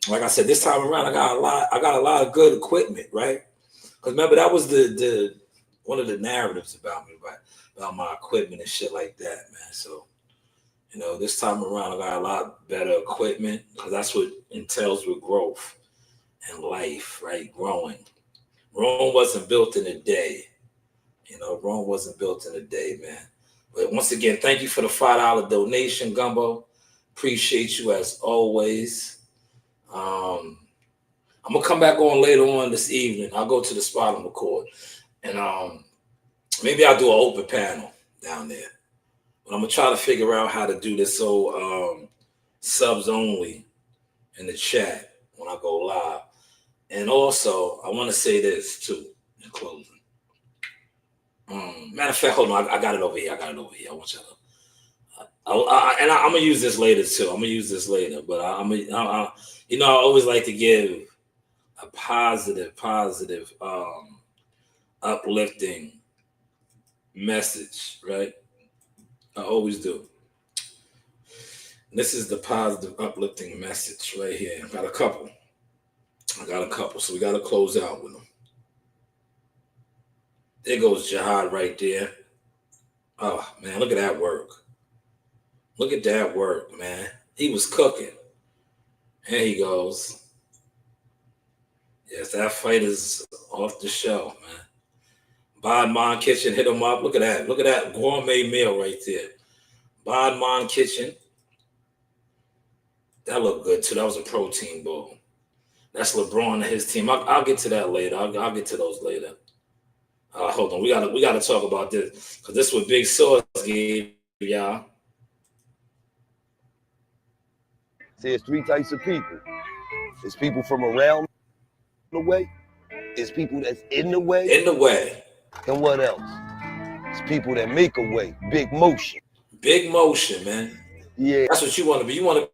like I said, this time around, I got a lot of good equipment, right? Because remember, that was the one of the narratives about me, right? About my equipment and shit like that, man. So, you know, this time around, I got a lot better equipment because that's what entails with growth and life, right? Growing. Rome wasn't built in a day. You know, Rome wasn't built in a day, man. But once again, thank you for the $5 donation, Gumbo. Appreciate you as always. I'm gonna come back on later on this evening. I'll go to the spot and record. And maybe I'll do an open panel down there. But I'm gonna try to figure out how to do this so subs only in the chat when I go live. And also, I want to say this too in closing. Matter of fact, hold on, I got it over here. I want you to. And I'm gonna use this later too. But I always like to give a positive, uplifting message, right? I always do. This is the positive, uplifting message right here. I got a couple, so we got to close out with them. There goes Jihad right there. Oh, man, look at that work. Look at that work, man. He was cooking. There he goes. Yes, that fight is off the show, man. Bodman Kitchen, hit him up. Look at that. Look at that gourmet meal right there. Bodman Kitchen. That looked good, too. That was a protein bowl. That's LeBron and his team. I'll get to that later. I'll get to those later. Hold on, we gotta talk about this because this is what Big Sauce gave y'all. See, it's three types of people. It's people from around the way. It's people that's in the way. In the way. And what else? It's people that make a way. Big motion. Big motion, man. Yeah. That's what you want to be. You want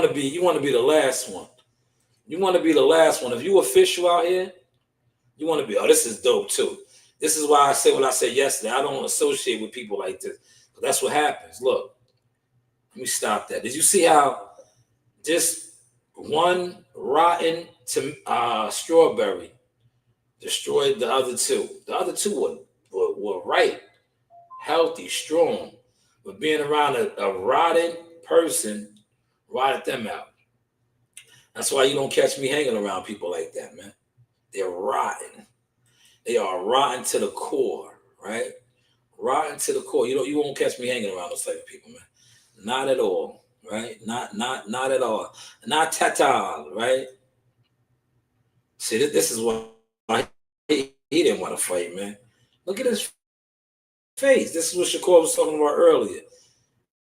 to be the last one. You want to be the last one. If you official out here, you want to be, oh, this is dope too. This is why I said what I said yesterday. I don't associate with people like this. But that's what happens. Look, let me stop that. Did you see how just one rotten strawberry destroyed the other two? The other two were right, healthy, strong. But being around a rotten person rotted them out. That's why you don't catch me hanging around people like that, man. They're rotten. They are rotten to the core, right? Rotten to the core. You won't catch me hanging around those type of people, man. Not at all, right? Not at all. Not at all, right? See, this is why he didn't want to fight, man. Look at his face. This is what Shakur was talking about earlier.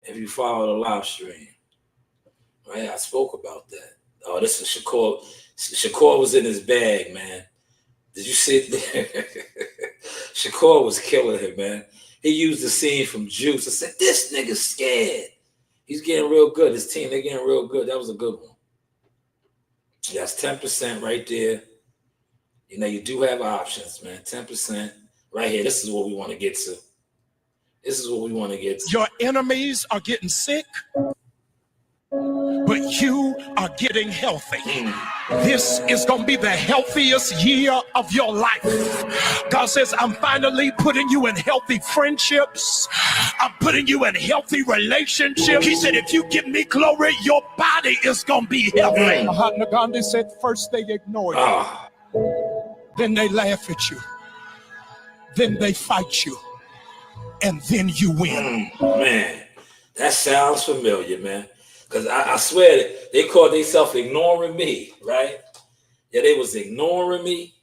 If you follow the live stream, right? I spoke about that. Oh, this is Shakur. Shakur was in his bag, man. Did you see it? Shakur was killing him, man. He used the scene from Juice. I said, this nigga's scared. He's getting real good. His team, they're getting real good. That was a good one. That's 10% right there. You know, you do have options, man. 10% right here. This is what we want to get to. This is what we want to get to. Your enemies are getting sick, but you are getting healthy. This is going to be the healthiest year of your life. God says, I'm finally putting you in healthy friendships. I'm putting you in healthy relationships. He said, if you give me glory, your body is going to be healthy. Mahatma Gandhi said, first they ignore you, then they laugh at you, then they fight you, and then you win. Man, that sounds familiar, man. Because I swear that they called themselves ignoring me, right? Yeah, they was ignoring me.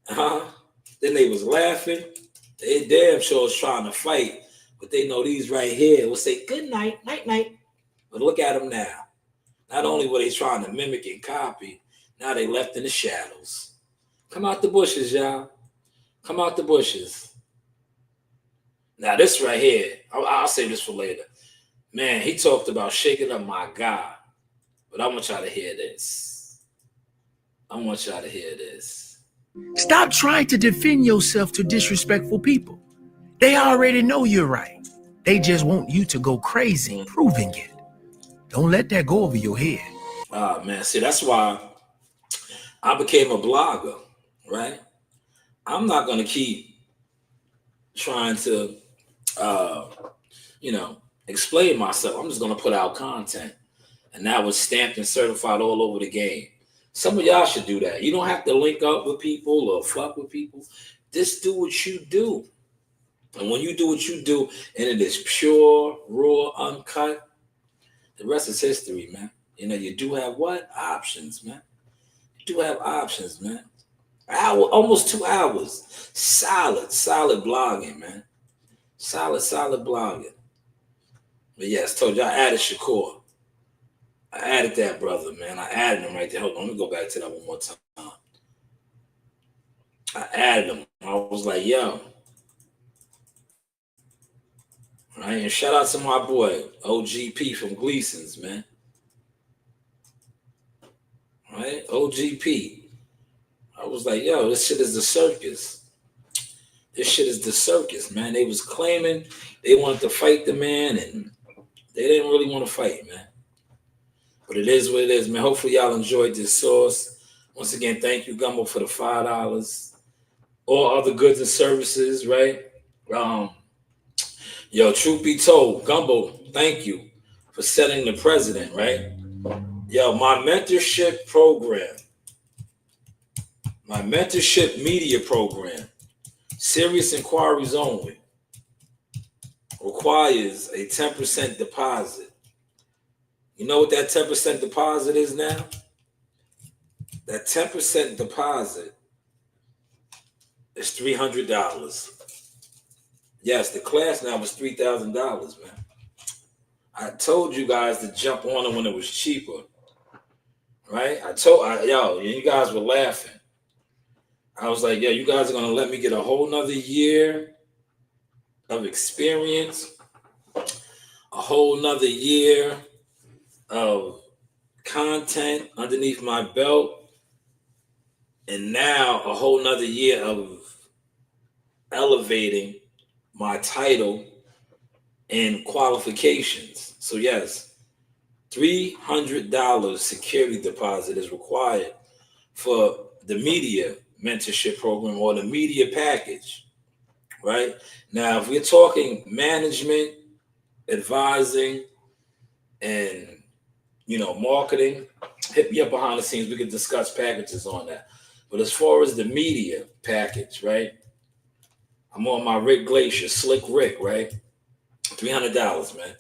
Then they was laughing. They damn sure was trying to fight. But they know these right here will say, good night, night, night. But look at them now. Not only were they trying to mimic and copy, now they left in the shadows. Come out the bushes, y'all. Come out the bushes. Now this right here, I'll save this for later. Man, he talked about shaking up my God. But I want y'all to hear this. I want y'all to hear this. Stop trying to defend yourself to disrespectful people. They already know you're right. They just want you to go crazy proving it. Don't let that go over your head. Man, see, that's why I became a blogger, right? I'm not going to keep trying to, explain myself. I'm just going to put out content. And that was stamped and certified all over the game. Some of y'all should do that. You don't have to link up with people or fuck with people. Just do what you do. And when you do what you do, and it is pure, raw, uncut, the rest is history, man. You know, you do have what? Options, man. You do have options, man. Almost 2 hours. Solid blogging, man. Solid blogging. But yes, told you I added Shakur. I added that brother, man. I added him right there. Hold on, let me go back to that one more time. I added him. I was like, yo. All right, and shout out to my boy, OGP from Gleason's, man. All right, OGP. I was like, yo, this shit is the circus. This shit is the circus, man. They was claiming they wanted to fight the man, and they didn't really want to fight, man. But it is what it is, man. Hopefully y'all enjoyed this sauce. Once again, thank you, Gumbo, for the $5. All other goods and services, right? Yo, truth be told, Gumbo, thank you for setting the president, right? Yo, my mentorship program, my mentorship media program, Serious Inquiries Only, requires a 10% deposit. You know what that 10% deposit is now? That 10% deposit It's $300. Yes, the class now was $3,000, man. I told you guys to jump on it when it was cheaper, right? You guys were laughing. I was like, you guys are gonna let me get a whole nother year of experience, a whole nother year of content underneath my belt, and now a whole nother year of elevating my title and qualifications. So yes, $300 security deposit is required for the media mentorship program or the media package, right? Now, if we're talking management, advising, and marketing, hit me up behind the scenes. We can discuss packages on that. But as far as the media package, right? I'm on my Rick Glacier, Slick Rick, right? $300, man.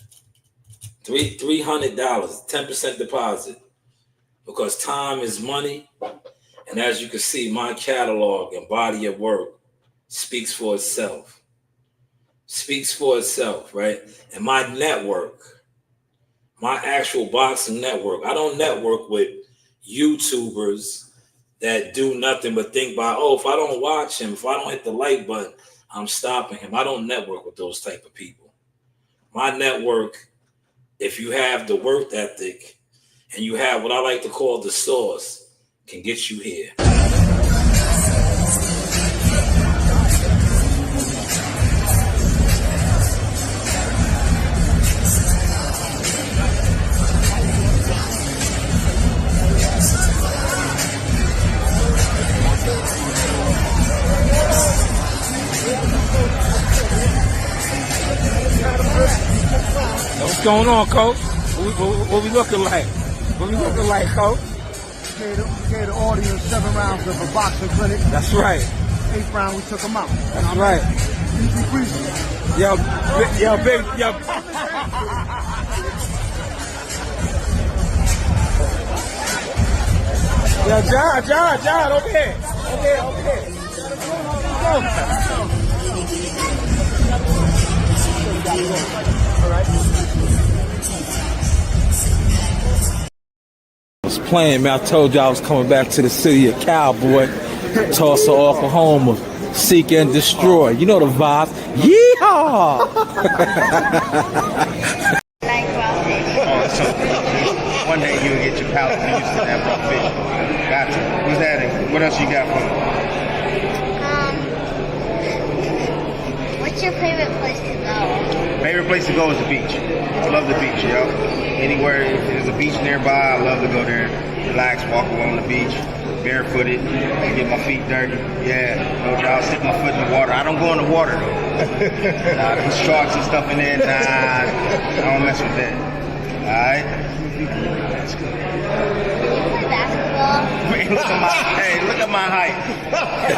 $300, 10% deposit. Because time is money. And as you can see, my catalog and body of work speaks for itself. Speaks for itself, right? And my network, my actual boxing network. I don't network with YouTubers that do nothing but think by, if I don't watch him, if I don't hit the like button, I'm stopping him. I don't network with those type of people. My network, if you have the work ethic and you have what I like to call the sauce, can get you here. What's going on, Coach? What we looking like? What we looking like, Coach? Gave the audience 7 rounds of a boxing clinic. That's right. 8th round, we took them out. That's right. Easy breezy. John, over here. Over here. All right. I was playing, man. I told you I was coming back to the city of Cowboy, Tulsa, Oklahoma, seek and destroy. You know the vibe. Yeehaw! One day you'll get your palate used to that raw fish. Gotcha. What's that? What else you got for me? What's your favorite place to go? Favorite place to go is the beach. I love the beach, yo. Anywhere if there's a beach nearby, I love to go there, relax, walk along the beach, barefooted, get my feet dirty. Yeah, no doubt, stick my foot in the water. I don't go in the water though. There's sharks and stuff in there. Nah, I don't mess with that. All right. That's good. Look at my height.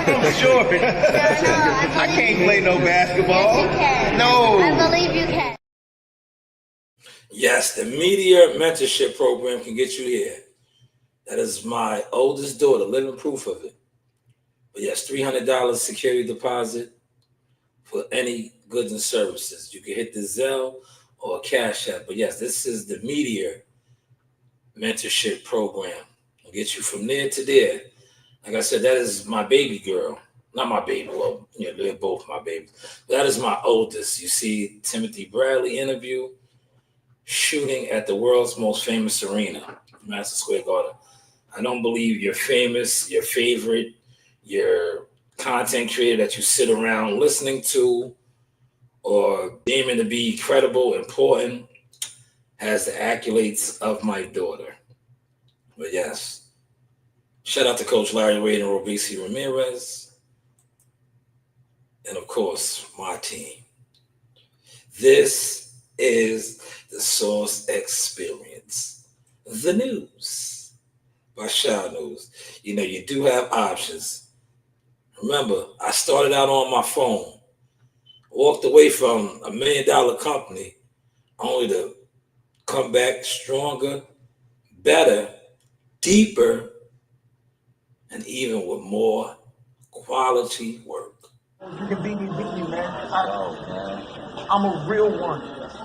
I'm short. I can't play no basketball. Yes, you can. No. I believe you can. Yes, the media mentorship program can get you here. That is my oldest daughter, living proof of it. But yes, $300 security deposit for any goods and services. You can hit the Zelle or Cash App. But yes, this is the media mentorship program. It'll get you from there to there. Like I said, that is my baby girl. Not my baby. Well, they're both my babies. But that is my oldest. You see Timothy Bradley interview, shooting at the world's most famous arena, Madison Square Garden. I don't believe you're famous, your favorite, your content creator that you sit around listening to or deeming to be credible, important, has the accolades of my daughter. But yes, shout out to Coach Larry Wade and Robisi Ramirez. And of course, my team. This is the Source Experience, the news by Shanewz. You do have options. Remember, I started out on my phone, walked away from $1 million company, only to come back stronger, better, deeper, and even with more quality work. You can beat me, man. I'm a real one.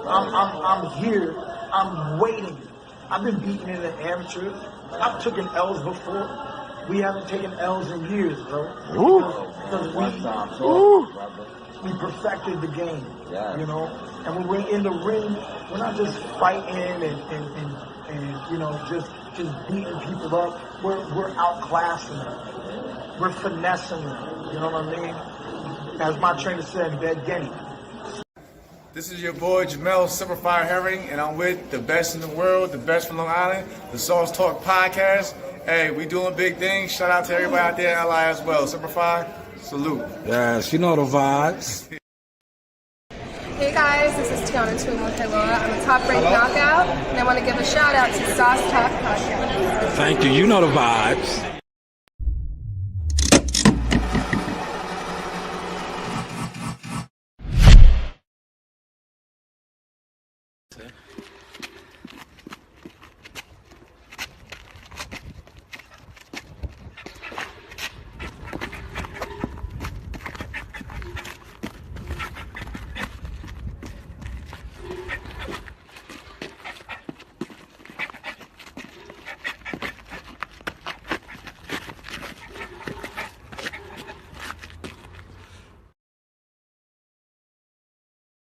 I'm here. I'm waiting. I've been beaten in the amateur. I've taken L's before. We haven't taken L's in years, bro. Because we perfected the game, you know. And when we're in the ring, we're not just fighting and you know just beating people up. We're outclassing them. We're finessing them. You know what I mean? As my trainer said, Bed Genny. This is your boy Jamel Simplified Herring, and I'm with the best in the world, the best from Long Island, the Sauce Talk Podcast. Hey, we doing big things. Shout out to everybody out there in LI as well. Simplified, salute. Yes, you know the vibes. Hey guys, this is Tiana Tumo-Taylor. I'm a top-ranked knockout, and I want to give a shout out to Sauce Talk Podcast. Thank you. You know the vibes.